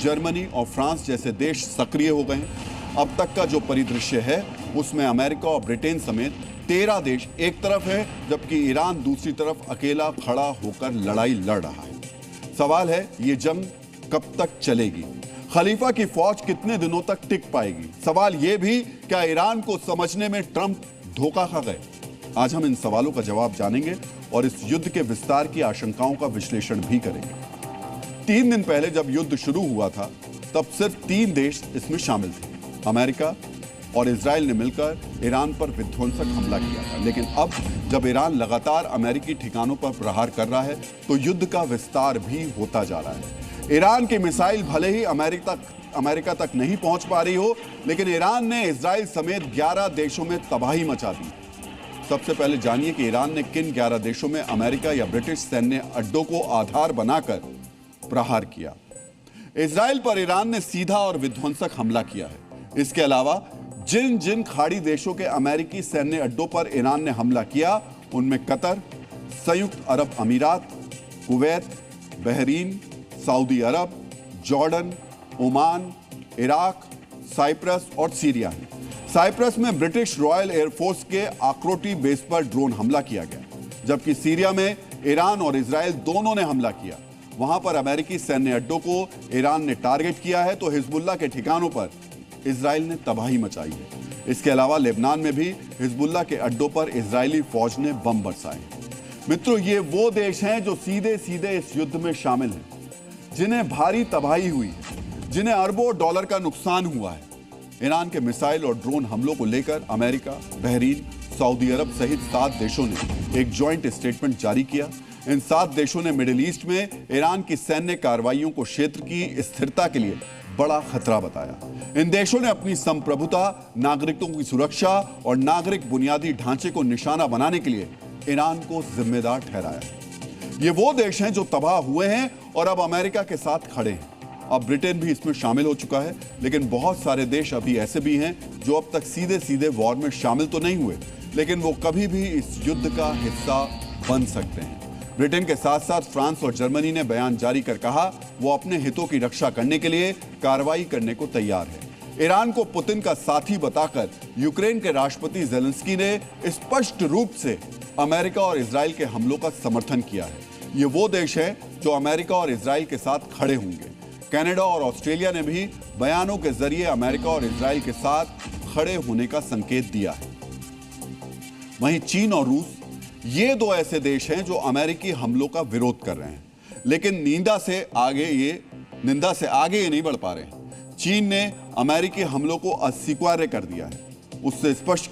जर्मनी और फ्रांस जैसे देश सक्रिय हो गए हैं। अब तक का जो परिदृश्य है उसमें अमेरिका और ब्रिटेन समेत 13 देश एक तरफ है, जबकि ईरान दूसरी तरफ अकेला खड़ा होकर लड़ाई लड़ रहा है। सवाल है, ये जंग कब तक चलेगी? खलीफा की फौज कितने दिनों तक टिक पाएगी? सवाल यह भी, क्या ईरान को समझने में ट्रंप धोखा खा गए? आज हम इन सवालों का जवाब जानेंगे और इस युद्ध के विस्तार की आशंकाओं का विश्लेषण भी करेंगे। 3 दिन पहले जब युद्ध शुरू हुआ था, तब सिर्फ 3 देश इसमें शामिल थे। अमेरिका और इजराइल ने मिलकर ईरान पर विध्वंसक हमला किया था। लेकिन अब जब ईरान लगातार अमेरिकी ठिकानों पर प्रहार कर रहा है, तो युद्ध का विस्तार भी होता जा रहा है। ईरान की मिसाइल भले ही अमेरिका तक नहीं पहुंच पा रही हो, लेकिन ईरान ने इजराइल समेत 11 देशों में तबाही मचा दी। सबसे पहले जानिए कि ईरान ने किन 11 देशों में अमेरिका या ब्रिटिश सैन्य अड्डों को आधार बनाकर प्रहार किया। इजराइल पर ईरान ने सीधा और विध्वंसक हमला किया है। इसके अलावा जिन जिन खाड़ी देशों के अमेरिकी सैन्य अड्डों पर ईरान ने हमला किया, उनमें कतर, संयुक्त अरब अमीरात, कुवैत, बहरीन, सऊदी अरब, जॉर्डन, ओमान, इराक, साइप्रस और सीरिया है। साइप्रस में ब्रिटिश रॉयल एयरफोर्स के आक्रोटी बेस पर ड्रोन हमला किया गया। जबकि सीरिया में ईरान और इजराइल दोनों ने हमला किया। वहां पर अमेरिकी सैन्य अड्डों को ईरान ने टारगेट किया है तो हिजबुल्लाह के ठिकानों पर इजराइल ने तबाही मचाई है। इसके अलावा लेबनान में भी हिजबुल्लाह के अड्डों पर इजरायली फौज ने बम बरसाए। मित्रों, ये वो देश हैं जो सीधे सीधे इस युद्ध में शामिल हैं, जिन्हें भारी तबाही हुई है, जिन्हें अरबों डॉलर का नुकसान हुआ है। ईरान के मिसाइल और ड्रोन हमलों को लेकर अमेरिका, बहरीन, सऊदी अरब सहित 7 देशों ने एक ज्वाइंट स्टेटमेंट जारी किया। इन 7 देशों ने मिडिल ईस्ट में ईरान की सैन्य कार्रवाइयों को क्षेत्र की स्थिरता के लिए बड़ा खतरा बताया। इन देशों ने अपनी संप्रभुता, नागरिकों की सुरक्षा और नागरिक बुनियादी ढांचे को निशाना बनाने के लिए ईरान को जिम्मेदार ठहराया। ये वो देश हैं जो तबाह हुए हैं और अब अमेरिका के साथ खड़े हैं। अब ब्रिटेन भी इसमें शामिल हो चुका है, लेकिन बहुत सारे देश अभी ऐसे भी हैं जो अब तक सीधे सीधे वॉर में शामिल तो नहीं हुए, लेकिन वो कभी भी इस युद्ध का हिस्सा बन सकते हैं। ब्रिटेन के साथ साथ फ्रांस और जर्मनी ने बयान जारी कर कहा वो अपने हितों की रक्षा करने के लिए कार्रवाई करने को तैयार है। ईरान को पुतिन का साथी बताकर यूक्रेन के राष्ट्रपति जेलेंस्की ने स्पष्ट रूप से अमेरिका और इजराइल के हमलों का समर्थन किया है। ये वो देश है जो अमेरिका और इजराइल के साथ खड़े होंगे। कनाडा और ऑस्ट्रेलिया ने भी बयानों के जरिए अमेरिका और इजराइल के साथ खड़े होने का संकेत दिया है। वहीं चीन और रूस, ये 2 ऐसे देश हैं जो अमेरिकी हमलों का विरोध कर रहे हैं, लेकिन निंदा से आगे ये नहीं बढ़ पा रहे हैं। चीन ने अमेरिकी हमलों को अस्वीकार्य कर दिया है। उसने स्पष्ट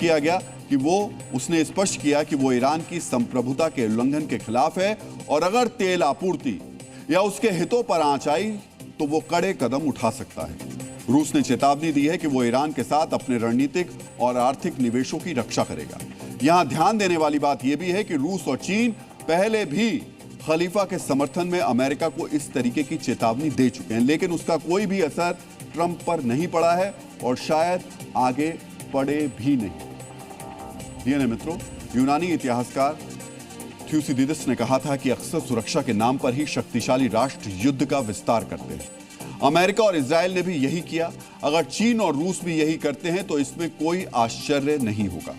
किया कि वो ईरान की संप्रभुता के उल्लंघन के खिलाफ है और अगर तेल आपूर्ति या उसके हितों पर आंच आई तो वो कड़े कदम उठा सकता है। रूस ने चेतावनी दी है कि वो ईरान के साथ अपने रणनीतिक और आर्थिक निवेशों की रक्षा करेगा। यहां ध्यान देने वाली बात यह भी है कि रूस और चीन पहले भी खलीफा के समर्थन में अमेरिका को इस तरीके की चेतावनी दे चुके हैं, लेकिन उसका कोई भी असर ट्रंप पर नहीं पड़ा है और शायद आगे पड़े भी नहीं। मित्रों, यूनानी इतिहासकार थ्यूसिडिडस ने कहा था कि अक्सर सुरक्षा के नाम पर ही शक्तिशाली राष्ट्र युद्ध का विस्तार करते हैं। अमेरिका और इजराइल ने भी यही किया। अगर चीन और रूस भी यही करते हैं तो इसमें कोई आश्चर्य नहीं होगा,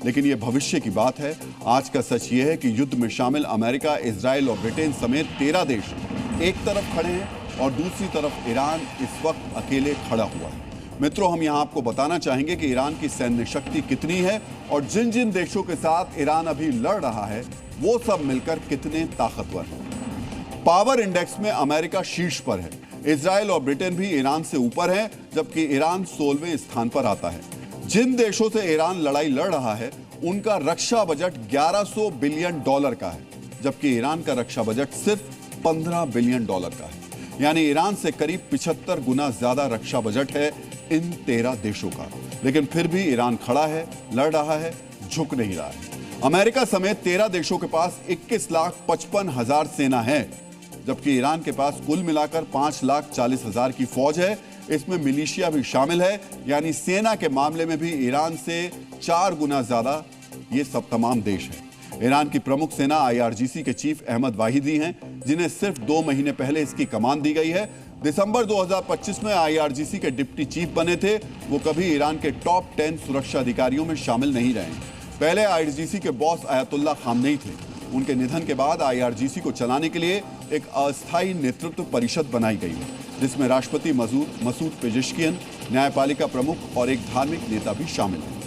लेकिन यह भविष्य की बात है। आज का सच यह है कि युद्ध में शामिल अमेरिका, इजराइल और ब्रिटेन समेत 13 देश एक तरफ खड़े हैं और दूसरी तरफ ईरान इस वक्त अकेले खड़ा हुआ है। मित्रों, हम यहां आपको बताना चाहेंगे कि ईरान की सैन्य शक्ति कितनी है और जिन जिन देशों के साथ ईरान अभी लड़ रहा है वो सब मिलकर कितने ताकतवर हैं। पावर इंडेक्स में अमेरिका शीर्ष पर है। इजराइल और ब्रिटेन भी ईरान से ऊपर है, जबकि ईरान 16वें स्थान पर आता है। जिन देशों से ईरान लड़ाई लड़ रहा है उनका रक्षा बजट $1100 बिलियन का है, जबकि ईरान का रक्षा बजट सिर्फ $15 बिलियन का है। यानी ईरान से करीब 75 गुना ज्यादा रक्षा बजट है इन 13 देशों का। लेकिन फिर भी ईरान खड़ा है, लड़ रहा है, झुक नहीं रहा है। अमेरिका समेत 13 देशों के पास 21,55,000 सेना है, जबकि ईरान के पास कुल मिलाकर 5,40,000 की फौज है। इसमें मिलिशिया भी शामिल है, यानी सेना के मामले में भी ईरान से 4 गुना ज्यादा ये सब तमाम देश हैं। ईरान की प्रमुख सेना IRGC के चीफ अहमद वाहिदी हैं, जिन्हें सिर्फ 2 महीने पहले इसकी कमान दी गई है। दिसंबर 2025 में IRGC के डिप्टी चीफ बने थे। वो कभी ईरान के टॉप 10 सुरक्षा अधिकारियों में शामिल नहीं रहे। पहले IRGC के बॉस आयतुल्लाह खामनेई थे। उनके निधन के बाद IRGC को चलाने के लिए एक अस्थायी नेतृत्व परिषद बनाई गई है, जिसमें राष्ट्रपति मसूद पेजेश्कियन, न्यायपालिका प्रमुख और एक धार्मिक नेता भी शामिल है।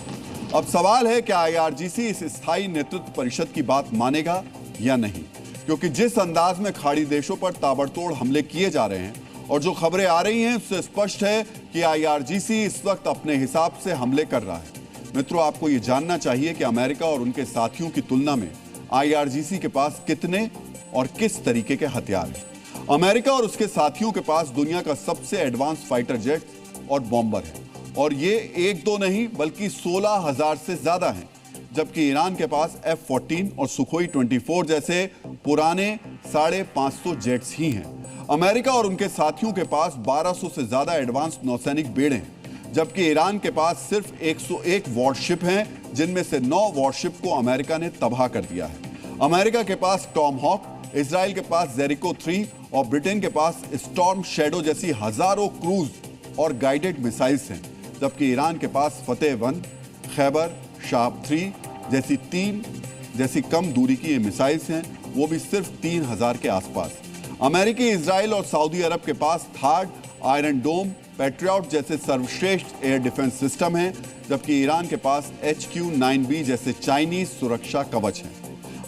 अब सवाल है कि IRGC इस स्थायी नेतृत्व परिषद की बात मानेगा या नहीं, क्योंकि जिस अंदाज में खाड़ी देशों पर ताबड़तोड़ हमले किए जा रहे हैं और जो खबरें आ रही हैं उससे स्पष्ट है कि IRGC इस वक्त अपने हिसाब से हमले कर रहा है। मित्रों, आपको यह जानना चाहिए कि अमेरिका और उनके साथियों की तुलना में IRGC के पास कितने और किस तरीके के हथियार हैं। अमेरिका और उसके साथियों के पास दुनिया का सबसे एडवांस फाइटर जेट और बॉम्बर है, और ये 1-2 नहीं बल्कि 16,000 से ज्यादा हैं, जबकि ईरान के पास F-14 और सुखोई 24 जैसे पुराने 550 जेट्स ही हैं। अमेरिका और उनके साथियों के पास 1200 से ज्यादा एडवांस नौसैनिक बेड़े हैं, जबकि ईरान के पास सिर्फ 101 वॉरशिप हैं, जिनमें से 9 वॉरशिप को अमेरिका ने तबाह कर दिया है। अमेरिका के पास टॉम हॉक, इजराइल के पास जेरिको 3 और ब्रिटेन के पास स्टॉर्म शैडो जैसी हजारों क्रूज और गाइडेड मिसाइल्स हैं, जबकि ईरान के पास फतेह 1, खैबर, शाहब 3 जैसी 3 जैसी कम दूरी की ये मिसाइल्स हैं, वो भी सिर्फ 3000 के आसपास। अमेरिकी, इजराइल और सऊदी अरब के पास थाड, आयरन डोम, पैट्रियट जैसे सर्वश्रेष्ठ एयर डिफेंस सिस्टम हैं, जबकि ईरान के पास HQ-9B जैसे चाइनीज सुरक्षा कवच हैं।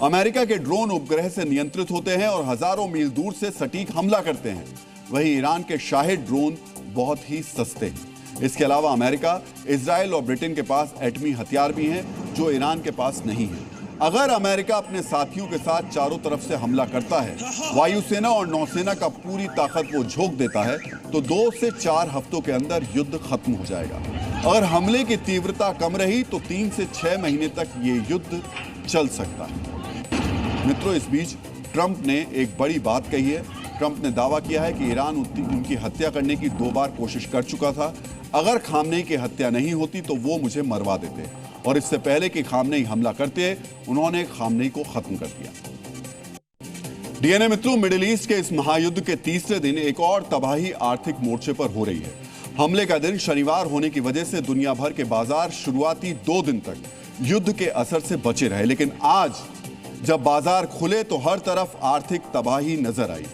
अमेरिका के ड्रोन उपग्रह से नियंत्रित होते हैं और हजारों मील दूर से सटीक हमला करते हैं। वहीं ईरान के शाहिद ड्रोन बहुत ही सस्ते हैं। इसके अलावा अमेरिका, इजराइल और ब्रिटेन के पास एटमी हथियार भी हैं, जो ईरान के पास नहीं है। अगर अमेरिका अपने साथियों के साथ चारों तरफ से हमला करता है, वायुसेना और नौसेना का पूरी ताकत वो झोंक देता है, तो 2 से 4 हफ्तों के अंदर युद्ध खत्म हो जाएगा। अगर हमले की तीव्रता कम रही तो 3 से 6 महीने तक ये युद्ध चल सकता है। मित्रों, इस बीच ट्रंप ने एक बड़ी बात कही है। ट्रंप ने दावा किया है कि ईरान उनकी हत्या करने की 2 बार कोशिश कर चुका था। अगर खामनेई की हत्या नहीं होती तो वो मुझे मरवा देते, और इससे पहले कि खामनेई हमला करते, उन्होंने खामनेई को खत्म कर दिया। डीएनए मित्रों, मिडिल ईस्ट के इस महायुद्ध के तीसरे दिन एक और तबाही आर्थिक मोर्चे पर हो रही है। हमले का दिन शनिवार होने की वजह से दुनिया भर के बाजार शुरुआती 2 दिन तक युद्ध के असर से बचे रहे, लेकिन आज जब बाजार खुले तो हर तरफ आर्थिक तबाही नजर आई।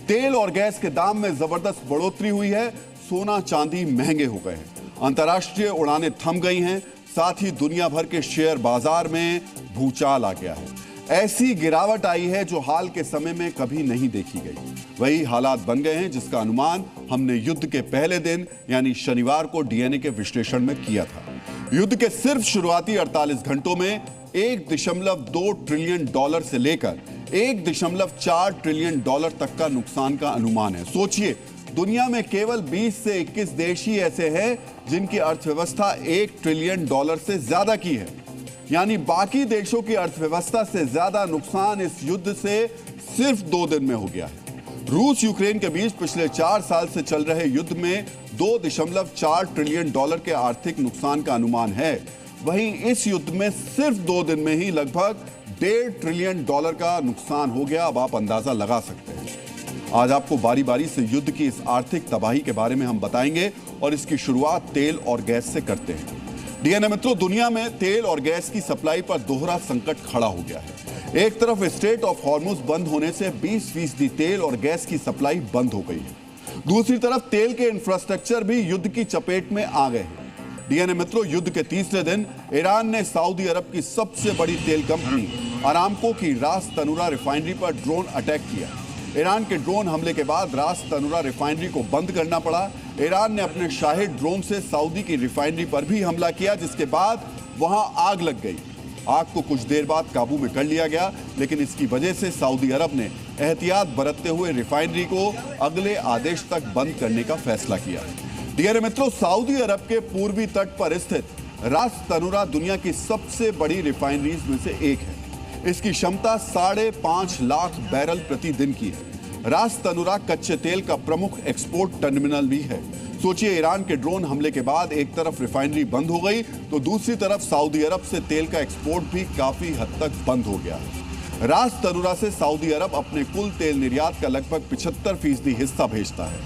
तेल और गैस के दाम में जबरदस्त बढ़ोतरी हुई है। सोना चांदी महंगे हो गए हैं। अंतर्राष्ट्रीय उड़ानें थम गई हैं। साथ ही दुनिया भर के शेयर बाजार में भूचाल आ गया है। ऐसी गिरावट आई है जो हाल के समय में कभी नहीं देखी गई। वही हालात बन गए हैं जिसका अनुमान हमने युद्ध के पहले दिन यानी शनिवार को डीएनए के विश्लेषण में किया था। युद्ध के सिर्फ शुरुआती 48 घंटों में $1.2 ट्रिलियन से लेकर $1.4 ट्रिलियन तक का नुकसान का अनुमान है। सोचिए, दुनिया में केवल 20 से 21 देश ही ऐसे हैं जिनकी अर्थव्यवस्था $1 ट्रिलियन से ज्यादा की है, यानी बाकी देशों की अर्थव्यवस्था से ज्यादा नुकसान इस युद्ध से सिर्फ 2 दिन में हो गया है। रूस यूक्रेन के बीच पिछले 4 साल से चल रहे युद्ध में $2.4 ट्रिलियन के आर्थिक नुकसान का अनुमान है। वहीं इस युद्ध में सिर्फ 2 दिन में ही लगभग $1.5 ट्रिलियन का नुकसान हो गया। अब आप अंदाजा लगा सकते हैं। आज आपको बारी बारी से युद्ध की इस आर्थिक तबाही के बारे में हम बताएंगे और इसकी शुरुआत तेल और गैस से करते हैं। डीएनए मित्रों, दुनिया में तेल और गैस की सप्लाई पर दोहरा संकट खड़ा हो गया है। एक तरफ स्ट्रेट ऑफ हॉर्मुज बंद होने से 20% तेल और गैस की सप्लाई बंद हो गई है। दूसरी तरफ तेल के इंफ्रास्ट्रक्चर भी युद्ध की चपेट में आ गए हैं। डीएनए मित्रों, युद्ध के तीसरे दिन ईरान ने सऊदी अरब की सबसे बड़ी तेल कंपनी अरामको की रास तनुरा रिफाइनरी पर ड्रोन अटैक किया। ईरान के ड्रोन हमले के बाद रास तनुरा रिफाइनरी को बंद करना पड़ा। ईरान ने अपने शाहिद ड्रोन से सऊदी की रिफाइनरी पर भी हमला किया, जिसके बाद वहां आग लग गई। आग को कुछ देर बाद काबू में कर लिया गया, लेकिन इसकी वजह से सऊदी अरब ने एहतियात बरतते हुए रिफाइनरी को अगले आदेश तक बंद करने का फैसला किया। डीएनए मित्रों, सऊदी अरब के पूर्वी तट पर स्थित रास तनुरा दुनिया की सबसे बड़ी रिफाइनरीज में से एक है। इसकी क्षमता 5.5 लाख बैरल प्रतिदिन की है। रास तनुरा कच्चे तेल का प्रमुख एक्सपोर्ट टर्मिनल भी है। सोचिए, ईरान के ड्रोन हमले के बाद एक तरफ रिफाइनरी बंद हो गई तो दूसरी तरफ सऊदी अरब से तेल का एक्सपोर्ट भी काफी हद तक बंद हो गया। रास तनुरा से सऊदी अरब अपने कुल तेल निर्यात का लगभग 75% हिस्सा भेजता है।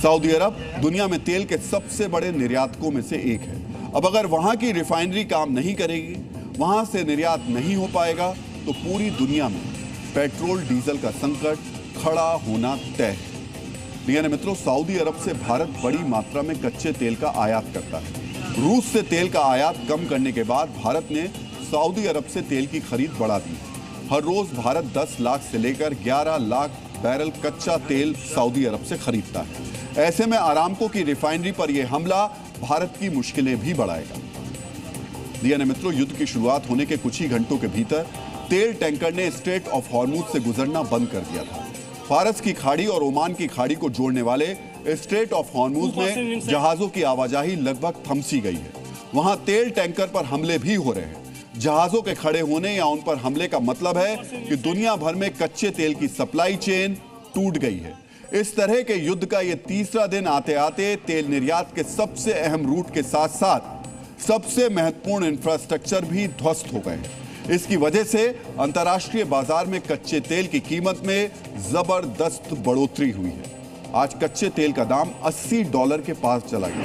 सऊदी अरब दुनिया में तेल के सबसे बड़े निर्यातकों में से एक है। अब अगर वहां की रिफाइनरी काम नहीं करेगी, वहां से निर्यात नहीं हो पाएगा, तो पूरी दुनिया में पेट्रोल डीजल का संकट खड़ा होना तय है। डीएनए मित्रों, सऊदी अरब से भारत बड़ी मात्रा में कच्चे तेल का आयात करता है। रूस से तेल का आयात कम करने के बाद भारत ने सऊदी अरब से तेल की खरीद बढ़ा दी। हर रोज भारत 10 लाख से लेकर 11 लाख बैरल कच्चा तेल सऊदी अरब से खरीदता है। ऐसे में अरामको की रिफाइनरी पर यह हमला भारत की मुश्किलें भी बढ़ाएगा। डीएनए मित्रों, युद्ध की शुरुआत होने के कुछ ही घंटों के भीतर तेल टैंकर ने स्ट्रेट ऑफ हॉर्मुज से गुजरना बंद कर दिया था। फारस की खाड़ी और ओमान की खाड़ी को जोड़ने वाले स्ट्रेट ऑफ हॉर्मुज में जहाजों की आवाजाही लगभग थम सी गई है। वहां तेल टैंकर पर हमले भी हो रहे हैं। जहाजों के खड़े होने या उन पर हमले का मतलब है कि दुनिया भर में कच्चे तेल की सप्लाई चेन टूट गई है। इस तरह के युद्ध का यह तीसरा दिन आते आते तेल निर्यात के सबसे अहम रूट के साथ साथ सबसे महत्वपूर्ण इंफ्रास्ट्रक्चर भी ध्वस्त हो गए। इसकी वजह से अंतर्राष्ट्रीय बाजार में कच्चे तेल की कीमत में जबरदस्त बढ़ोतरी हुई है। आज कच्चे तेल का दाम $80 के पास चला गया,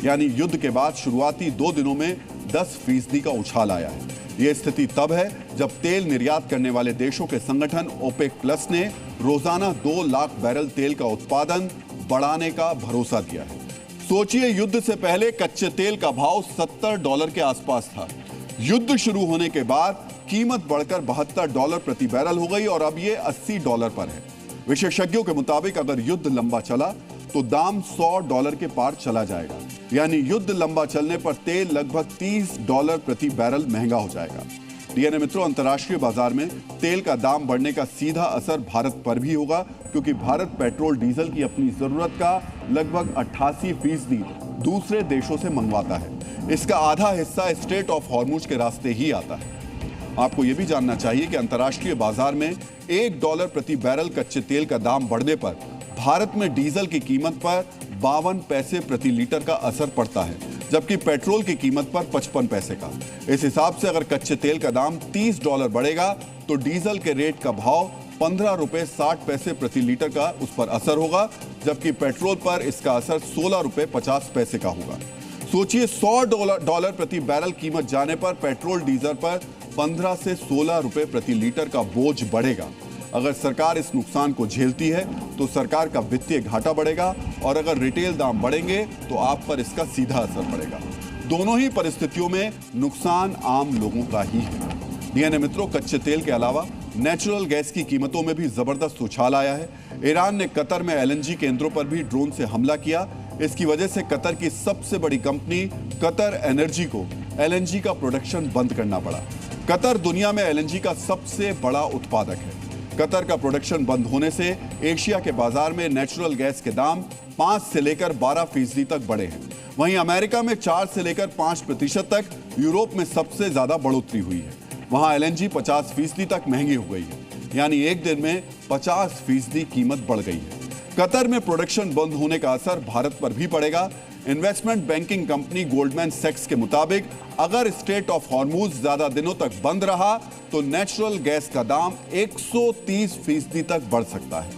यानी युद्ध के बाद शुरुआती 2 दिनों में 10% का उछाल आया है। यह स्थिति तब है जब तेल निर्यात करने वाले देशों के संगठन ओपेक प्लस ने रोजाना 2 लाख बैरल तेल का उत्पादन बढ़ाने का भरोसा दिया है। सोचिए, युद्ध से पहले कच्चे तेल का भाव $70 के आसपास था। युद्ध शुरू होने के बाद कीमत बढ़कर $72 प्रति बैरल हो गई और अब ये $80 पर है। विशेषज्ञों के मुताबिक अगर युद्ध लंबा चला तो दाम $100 के पार चला जाएगा, यानी युद्ध लंबा चलने पर तेल लगभग $30 प्रति बैरल महंगा हो जाएगा। डीएनए मित्रों, अंतर्राष्ट्रीय बाजार में तेल का दाम बढ़ने का सीधा असर भारत पर भी होगा, क्योंकि भारत पेट्रोल डीजल की अपनी जरूरत का लगभग 88% दूसरे देशों से मंगवाता है। इसका आधा हिस्सा स्ट्रेट ऑफ हॉर्मुज के रास्ते ही आता है। आपको यह भी जानना चाहिए कि अंतर्राष्ट्रीय बाजार में $1 प्रति बैरल कच्चे तेल का दाम बढ़ने पर भारत में डीजल की कीमत पर 52 पैसे प्रति लीटर का असर पड़ता है, जबकि पेट्रोल की कीमत पर 55 पैसे का। इस हिसाब से अगर कच्चे तेल का दाम $30 बढ़ेगा तो डीजल के रेट का भाव ₹15.60 प्रति लीटर का उस पर असर होगा, जबकि पेट्रोल पर इसका असर ₹16.50 का होगा। सोचिए, $100 प्रति बैरल कीमत जाने पर पेट्रोल डीजल पर 15 से 16 रुपए प्रति लीटर का बोझ बढ़ेगा। अगर सरकार इस नुकसान को झेलती है तो सरकार का वित्तीय घाटा बढ़ेगा, और अगर रिटेल दाम बढ़ेंगे तो आप पर इसका सीधा असर पड़ेगा। दोनों ही परिस्थितियों में नुकसान आम लोगों का ही है। डीएनए मित्रों, कच्चे तेल के अलावा नेचुरल गैस की कीमतों में भी जबरदस्त उछाल आया है। ईरान ने कतर में एलएनजी केंद्रों पर भी ड्रोन से हमला किया। इसकी वजह से कतर की सबसे बड़ी कंपनी कतर एनर्जी को एलएनजी का प्रोडक्शन बंद करना पड़ा। कतर दुनिया में एलएनजी का सबसे बड़ा उत्पादक है। कतर का प्रोडक्शन बंद होने से एशिया के बाजार में नेचुरल गैस के दाम 5 से लेकर 12% तक बढ़े हैं। वहीं अमेरिका में 4 से लेकर 5% तक, यूरोप में सबसे ज्यादा बढ़ोतरी हुई है। वहां एलएनजी 50% तक महंगी हो गई है, यानी एक दिन में 50% कीमत बढ़ गई है। कतर में प्रोडक्शन बंद होने का असर भारत पर भी पड़ेगा। इन्वेस्टमेंट बैंकिंग कंपनी गोल्डमैन सैक्स के मुताबिक अगर स्ट्रेट ऑफ हॉर्मुज ज्यादा दिनों तक बंद रहा तो नेचुरल गैस का दाम 130% तक बढ़ सकता है।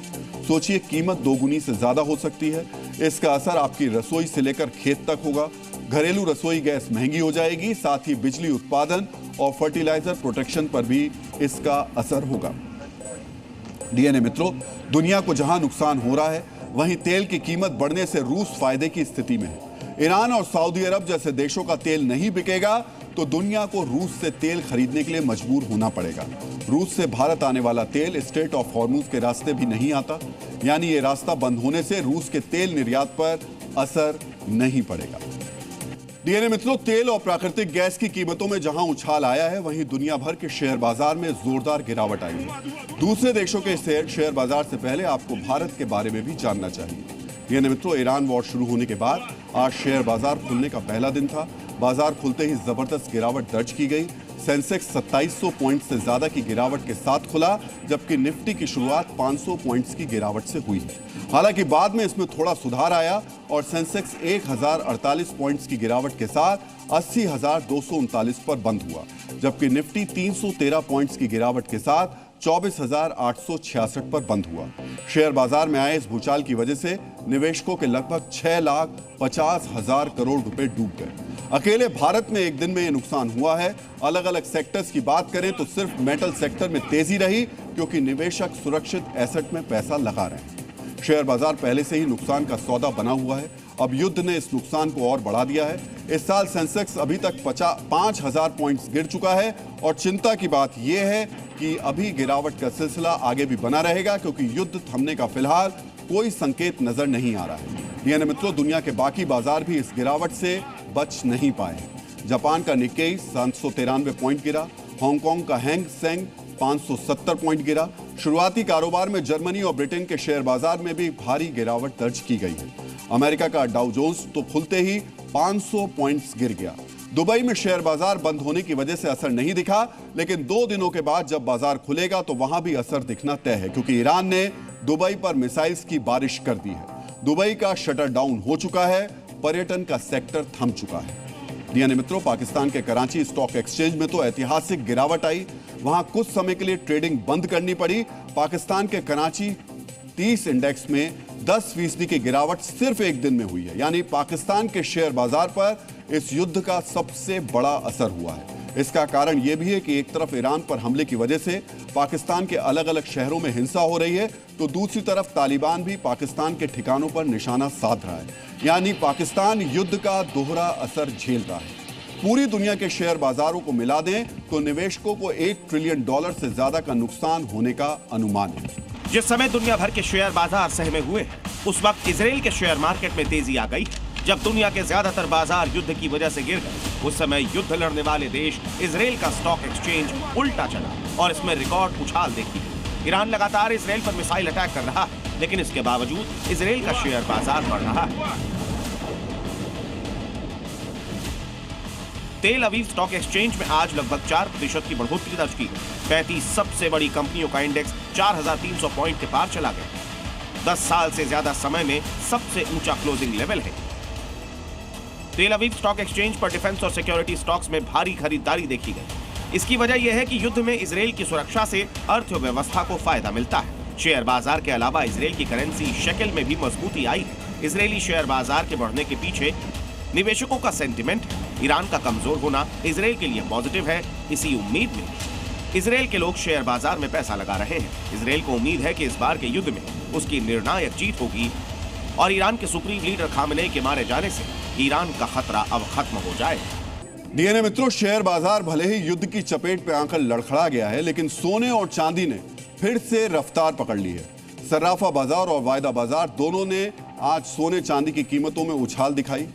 सोचिए, कीमत दोगुनी से ज्यादा हो सकती है। इसका असर आपकी रसोई से लेकर खेत तक होगा। घरेलू रसोई गैस महंगी हो जाएगी, साथ ही बिजली उत्पादन और फर्टिलाइजर प्रोटेक्शन पर भी इसका असर होगा। डीएनए मित्रों, दुनिया को जहां नुकसान हो रहा है, वहीं तेल की कीमत बढ़ने से रूस फायदे की स्थिति में है। ईरान और सऊदी अरब जैसे देशों का तेल नहीं बिकेगा तो दुनिया को रूस से तेल खरीदने के लिए मजबूर होना पड़ेगा। रूस से भारत आने वाला तेल स्ट्रेट ऑफ हॉर्मुज के रास्ते भी नहीं आता, यानी ये रास्ता बंद होने से रूस के तेल निर्यात पर असर नहीं पड़ेगा। डीएनए मित्रों, तेल और प्राकृतिक गैस की कीमतों में जहां उछाल आया है, वहीं दुनिया भर के शेयर बाजार में जोरदार गिरावट आई है। दूसरे देशों के शेयर बाजार से पहले आपको भारत के बारे में भी जानना चाहिए। डीएनए मित्रों, ईरान वॉर शुरू होने के बाद आज शेयर बाजार खुलने का पहला दिन था। बाजार खुलते ही जबरदस्त गिरावट दर्ज की गई। सेंसेक्स 2700 पॉइंट से ज्यादा की गिरावट के साथ खुला, जबकि निफ्टी की शुरुआत 500 पॉइंट्स की गिरावट से हुई है। हालांकि बाद में इसमें थोड़ा सुधार आया और सेंसेक्स 1048 पॉइंट्स की गिरावट के साथ 80,239 पर बंद हुआ, जबकि निफ्टी 313 पॉइंट्स की गिरावट के साथ 24,866 पर बंद हुआ। शेयर बाजार में आए इस भूचाल की वजह से निवेशकों के लगभग 6,50,000 करोड़ रुपए डूब गए। अकेले भारत में एक दिन में ये नुकसान हुआ है। अलग अलग सेक्टर्स की बात करें तो सिर्फ मेटल सेक्टर में तेजी रही, क्योंकि निवेशक सुरक्षित एसेट में पैसा लगा रहे हैं। शेयर बाजार पहले से ही नुकसान का सौदा बना हुआ है। अब युद्ध ने इस नुकसान को और बढ़ा दिया है। इस साल सेंसेक्स अभी तक 5,000 पॉइंट्स गिर चुका है और चिंता की बात यह है कि अभी गिरावट का सिलसिला आगे भी बना रहेगा, क्योंकि युद्ध थमने का फिलहाल कोई संकेत नजर नहीं आ रहा है। डीएनए मित्रों, दुनिया के बाकी बाजार भी इस गिरावट से बच नहीं पाए। जापान का निक्केई 793 पॉइंट गिरा। हांगकांग का हैंग सेंग 570 पॉइंट गिरा। शुरुआती कारोबार में जर्मनी और ब्रिटेन के शेयर बाजार में भी भारी गिरावट दर्ज की गई है। अमेरिका का डाउ जोन्स तो खुलते ही 500 पॉइंट्स गिर गया। दुबई में शेयर बाजार बंद होने की वजह से असर नहीं दिखा, लेकिन 2 दिनों के बाद जब बाजार खुलेगा तो वहां भी असर दिखना तय है, क्योंकि ईरान ने दुबई पर मिसाइल्स की बारिश कर दी है। दुबई का शटर डाउन हो चुका है। पर्यटन का सेक्टर थम चुका है। डीएनए मित्रों, पाकिस्तान के कराची स्टॉक एक्सचेंज में तो ऐतिहासिक गिरावट आई। वहां कुछ समय के लिए ट्रेडिंग बंद करनी पड़ी। पाकिस्तान के कराची 30 इंडेक्स में 10% की गिरावट सिर्फ एक दिन में हुई है, यानी पाकिस्तान के शेयर बाजार पर इस युद्ध का सबसे बड़ा असर हुआ है। इसका कारण यह भी है कि एक तरफ ईरान पर हमले की वजह से पाकिस्तान के अलग अलग शहरों में हिंसा हो रही है, तो दूसरी तरफ तालिबान भी पाकिस्तान के ठिकानों पर निशाना साध रहा है। यानी पाकिस्तान युद्ध का दोहरा असर झेल रहा है। पूरी दुनिया के शेयर बाजारों को मिला दें तो निवेशकों को $1 ट्रिलियन से ज्यादा का नुकसान होने का अनुमान है। जिस समय दुनिया भर के शेयर बाजार सहमे हुए हैं, उस वक्त इजराइल के शेयर मार्केट में तेजी आ गई। जब दुनिया के ज्यादातर बाजार युद्ध की वजह से गिर गए, उस समय युद्ध लड़ने वाले देश इजराइल का स्टॉक एक्सचेंज उल्टा चला और इसमें रिकॉर्ड उछाल देखी गई। ईरान लगातार इजराइल पर मिसाइल अटैक कर रहा है, लेकिन इसके बावजूद इजराइल का शेयर बाजार बढ़ रहा है। तेल अवीव स्टॉक एक्सचेंज में आज लगभग 4% की बढ़ोतरी दर्ज की गई। 35 सबसे बड़ी कंपनियों का इंडेक्स 4,300 पॉइंट के पार चला गया। 10 साल से ज्यादा समय में सबसे ऊंचा क्लोजिंग लेवल है। तेल अवीव स्टॉक एक्सचेंज पर डिफेंस और सिक्योरिटी स्टॉक्स में भारी खरीदारी देखी गई। इसकी वजह यह है कि युद्ध में इजराइल की सुरक्षा से अर्थव्यवस्था को फायदा मिलता है। शेयर बाजार के अलावा इजराइल की करेंसी शेकेल में भी मजबूती आई है। इजरायली शेयर बाजार के बढ़ने के पीछे निवेशकों का सेंटिमेंट है। ईरान का कमजोर होना इजराइल के लिए पॉजिटिव है। इसी उम्मीद में इजराइल के लोग शेयर बाजार में पैसा लगा रहे हैं। इजराइल को उम्मीद है कि इस बार के युद्ध में उसकी निर्णायक जीत होगी और ईरान के सुप्रीम लीडर खामेनेई के मारे जाने से ईरान का खतरा अब खत्म हो जाए। डीएनए मित्रों, शेयर बाजार भले ही युद्ध की चपेट में आकर लड़खड़ा गया है, लेकिन सोने और चांदी ने फिर से रफ्तार पकड़ ली है। सर्राफा बाजार और वायदा बाजार दोनों ने आज सोने चांदी की कीमतों में उछाल दिखाई।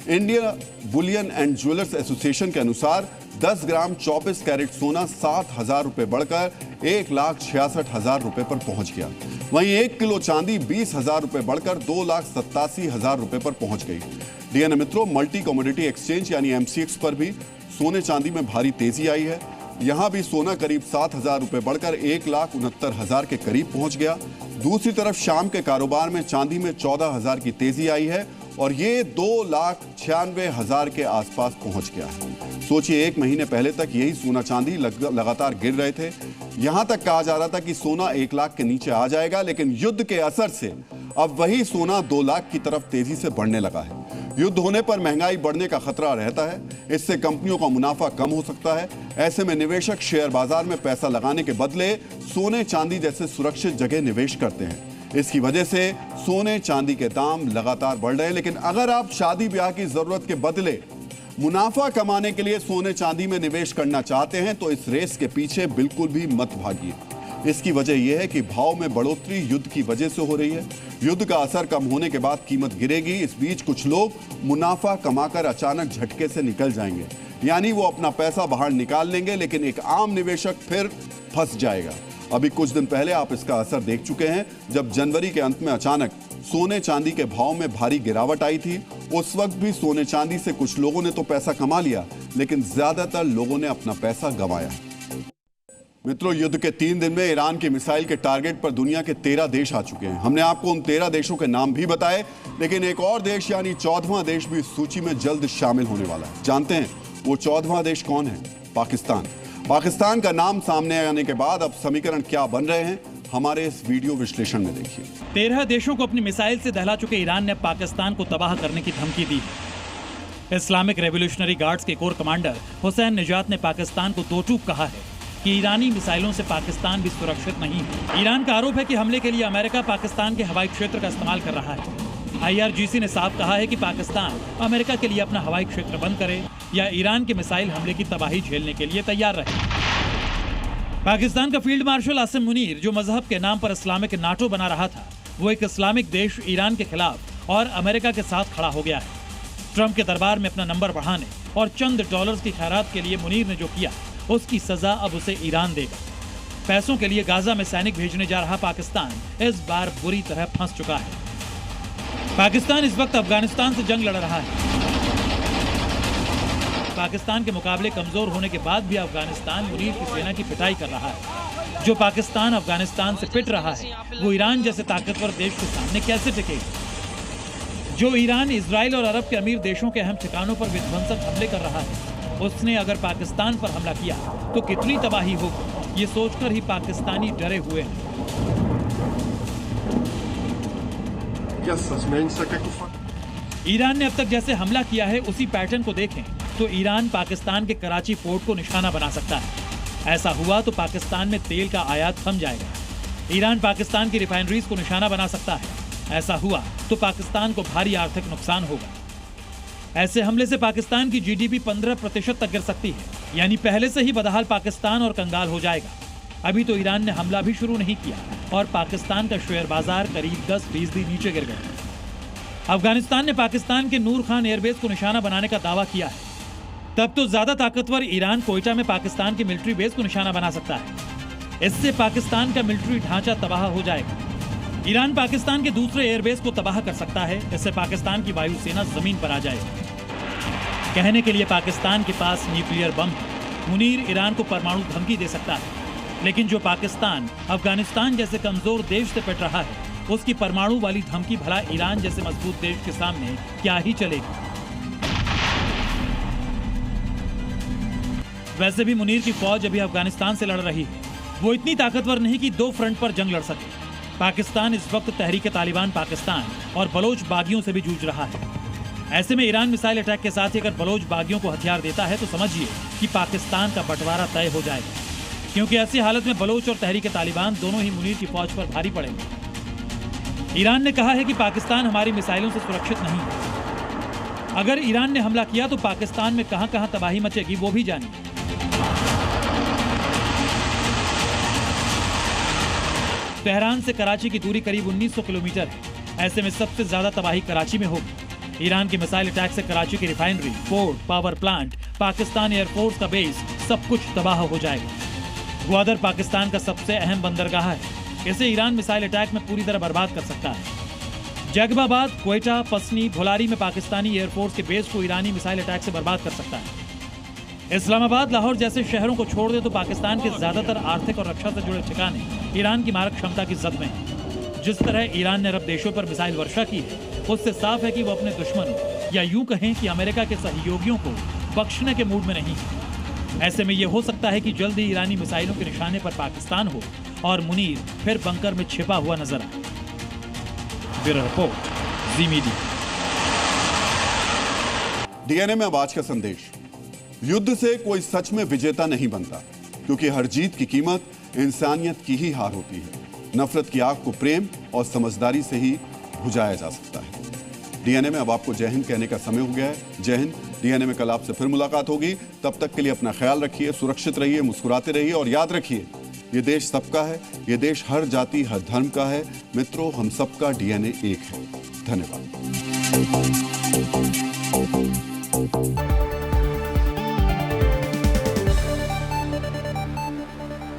India Boolean and jewellers association के अनुसार 10 ग्राम 24 कैरेट सोना 7,000 रुपए बढ़कर 1,66,000 रुपए पर पहुंच गया। वहीं 1 किलो चांदी 20,000 रुपए बढ़कर 2,87,000 रुपए पर पहुंच गई। डीएनए मित्रों, मल्टी कमोडिटी एक्सचेंज यानी एमसीएक्स पर भी सोने चांदी में भारी तेजी आई है। यहां भी सोना करीब 7,000 रुपए बढ़कर 1,69,000 के करीब पहुंच गया। दूसरी तरफ शाम के कारोबार में चांदी में 14,000 की तेजी आई है और ये 2,96,000 के आसपास पहुंच गया है। सोचिए, एक महीने पहले तक यही सोना चांदी लगातार गिर रहे थे। यहां तक कहा जा रहा था कि सोना 1 लाख के नीचे आ जाएगा, लेकिन युद्ध के असर से अब वही सोना 2 लाख की तरफ तेजी से बढ़ने लगा है। युद्ध होने पर महंगाई बढ़ने का खतरा रहता है। इससे कंपनियों का मुनाफा कम हो सकता है। ऐसे में निवेशक शेयर बाजार में पैसा लगाने के बदले सोने चांदी जैसे सुरक्षित जगह निवेश करते हैं। इसकी वजह से सोने चांदी के दाम लगातार बढ़ रहे हैं। लेकिन अगर आप शादी ब्याह की जरूरत के बदले मुनाफा कमाने के लिए सोने चांदी में निवेश करना चाहते हैं तो इस रेस के पीछे बिल्कुल भी मत भागिए। इसकी वजह यह है कि भाव में बढ़ोतरी युद्ध की वजह से हो रही है। युद्ध का असर कम होने के बाद कीमत गिरेगी। इस बीच कुछ लोग मुनाफा कमाकर अचानक झटके से निकल जाएंगे, यानी वो अपना पैसा बाहर निकाल लेंगे, लेकिन एक आम निवेशक फिर फंस जाएगा। अभी कुछ दिन पहले आप इसका असर देख चुके हैं, जब जनवरी के अंत में अचानक सोने चांदी के भाव में भारी गिरावट आई थी। उस वक्त भी सोने चांदी से कुछ लोगों ने तो पैसा कमा लिया, लेकिन ज्यादातर लोगों ने अपना पैसा गंवाया। मित्रों, युद्ध के 3 दिन में ईरान की मिसाइल के टारगेट पर दुनिया के 13 देश आ चुके हैं। हमने आपको उन 13 देशों के नाम भी बताए, लेकिन एक और देश यानी 14वां देश भी इस सूची में जल्द शामिल होने वाला है। जानते हैं वो 14वां देश कौन है? पाकिस्तान। पाकिस्तान का नाम सामने आने के बाद अब समीकरण क्या बन रहे हैं, हमारे इस वीडियो विश्लेषण में देखिए। 13 देशों को अपनी मिसाइल से दहला चुके ईरान ने पाकिस्तान को तबाह करने की धमकी दी है। इस्लामिक रेवोल्यूशनरी गार्ड्स के कोर कमांडर हुसैन निजात ने पाकिस्तान को दो टूक कहा है कि ईरानी मिसाइलों से पाकिस्तान भी सुरक्षित नहीं है। ईरान का आरोप है कि हमले के लिए अमेरिका पाकिस्तान के हवाई क्षेत्र का इस्तेमाल कर रहा है। IRGC ने साफ कहा है कि पाकिस्तान अमेरिका के लिए अपना हवाई क्षेत्र बंद करे या ईरान के मिसाइल हमले की तबाही झेलने के लिए तैयार रहे। पाकिस्तान का फील्ड मार्शल आसिम मुनीर, जो मजहब के नाम पर इस्लामिक नाटो बना रहा था, वो एक इस्लामिक देश ईरान के खिलाफ और अमेरिका के साथ खड़ा हो गया है। ट्रंप के दरबार में अपना नंबर बढ़ाने और चंद डॉलर्स की खैरात के लिए मुनीर ने जो किया, उसकी सजा अब उसे ईरान देगा। पैसों के लिए गाजा में सैनिक भेजने जा रहा पाकिस्तान इस बार बुरी तरह फंस चुका है। पाकिस्तान इस वक्त अफगानिस्तान से जंग लड़ रहा है। पाकिस्तान के मुकाबले कमजोर होने के बाद भी अफगानिस्तान मुनीर की सेना की पिटाई कर रहा है। जो पाकिस्तान अफगानिस्तान से पिट रहा है, वो ईरान जैसे ताकतवर देश के सामने कैसे टिकेगा? जो ईरान, इजराइल और अरब के अमीर देशों के अहम ठिकानों पर विध्वंसक हमले कर रहा है, उसने अगर पाकिस्तान पर हमला किया तो कितनी तबाही होगी, ये सोचकर ही पाकिस्तानी डरे हुए हैं। ईरान ने अब तक जैसे हमला किया है, उसी पैटर्न को देखें तो ईरान पाकिस्तान के कराची पोर्ट को निशाना बना सकता है। ऐसा हुआ तो पाकिस्तान में तेल का आयात थम जाएगा। ईरान पाकिस्तान की रिफाइनरीज को निशाना बना सकता है। ऐसा हुआ तो पाकिस्तान को भारी आर्थिक नुकसान होगा। ऐसे हमले से पाकिस्तान की जीडीपी 15% तक गिर सकती है, यानी पहले से ही बदहाल पाकिस्तान और कंगाल हो जाएगा। अभी तो ईरान ने हमला भी शुरू नहीं किया और पाकिस्तान का शेयर बाजार करीब 10% नीचे गिर गया। अफगानिस्तान ने पाकिस्तान के नूर खान एयरबेस को निशाना बनाने का दावा किया है। तब तो ज्यादा ताकतवर ईरान कोयटा में पाकिस्तान के मिलिट्री बेस को निशाना बना सकता है। इससे पाकिस्तान का मिलिट्री ढांचा तबाह हो जाएगा। ईरान पाकिस्तान के दूसरे एयरबेस को तबाह कर सकता है। इससे पाकिस्तान की वायुसेना जमीन पर आ जाएगी। कहने के लिए पाकिस्तान के पास न्यूक्लियर बम है। मुनीर ईरान को परमाणु धमकी दे सकता है, लेकिन जो पाकिस्तान अफगानिस्तान जैसे कमजोर देश से पिट रहा है, उसकी परमाणु वाली धमकी भला ईरान जैसे मजबूत देश के सामने क्या ही चलेगी। वैसे भी मुनीर की फौज अभी अफगानिस्तान से लड़ रही है। वो इतनी ताकतवर नहीं कि 2 फ्रंट पर जंग लड़ सके। पाकिस्तान इस वक्त तहरीक तालिबान पाकिस्तान और बलोच बागियों से भी जूझ रहा है। ऐसे में ईरान मिसाइल अटैक के साथ ही अगर बलोच बागियों को हथियार देता है तो समझिए कि पाकिस्तान का बंटवारा तय हो जाएगा, क्योंकि ऐसी हालत में बलोच और तहरीक तालिबान दोनों ही मुनीर की फौज पर भारी पड़ेंगे। ईरान ने कहा है कि पाकिस्तान हमारी मिसाइलों से सुरक्षित नहीं है। अगर ईरान ने हमला किया तो पाकिस्तान में कहां-कहां तबाही मचेगी वो भी जानिए। तेहरान से कराची की दूरी करीब 1900 किलोमीटर है। ऐसे में सबसे ज्यादा तबाही कराची में होगी। ईरान के मिसाइल अटैक से कराची की refinery, port, power plant, Pakistan air force का बेस सब कुछ तबाह हो जाएगा। ग्वादर पाकिस्तान का सबसे अहम बंदरगाह है। इसे ईरान मिसाइल अटैक में पूरी तरह बर्बाद कर सकता है। जैकबाबाद, क्वेटा, पसनी, भोलारी में पाकिस्तानी एयरफोर्स के बेस को ईरानी मिसाइल अटैक से बर्बाद कर सकता है। इस्लामाबाद, लाहौर जैसे शहरों को छोड़ दे तो पाकिस्तान के ज्यादातर आर्थिक और रक्षा से जुड़े ठिकाने ईरान की मारक क्षमता की जद में हैं। जिस तरह ईरान ने अरब देशों पर मिसाइल वर्षा की है, उससे साफ है कि वो अपने दुश्मनों या यूं कहें कि अमेरिका के सहयोगियों को बख्शने के मूड में नहीं है। ऐसे में यह हो सकता है कि जल्द ही ईरानी मिसाइलों के निशाने पर पाकिस्तान हो और मुनीर फिर बंकर में छिपा हुआ नजर आए। ब्यूरो रिपोर्ट, जी मीडिया। डीएनए में अब आज का संदेश। युद्ध से कोई सच में विजेता नहीं बनता, क्योंकि हर जीत की कीमत इंसानियत की ही हार होती है। नफरत की आग को प्रेम और समझदारी से ही बुझाया जा सकता है। डीएनए में अब आपको जय हिंद कहने का समय हो गया है। जय हिंद। डीएनए में कल आपसे फिर मुलाकात होगी। तब तक के लिए अपना ख्याल रखिए, सुरक्षित रहिए, मुस्कुराते रहिए और याद रखिए, ये देश सबका है, ये देश हर जाति हर धर्म का है। मित्रों, हम सबका डीएनए एक है। धन्यवाद।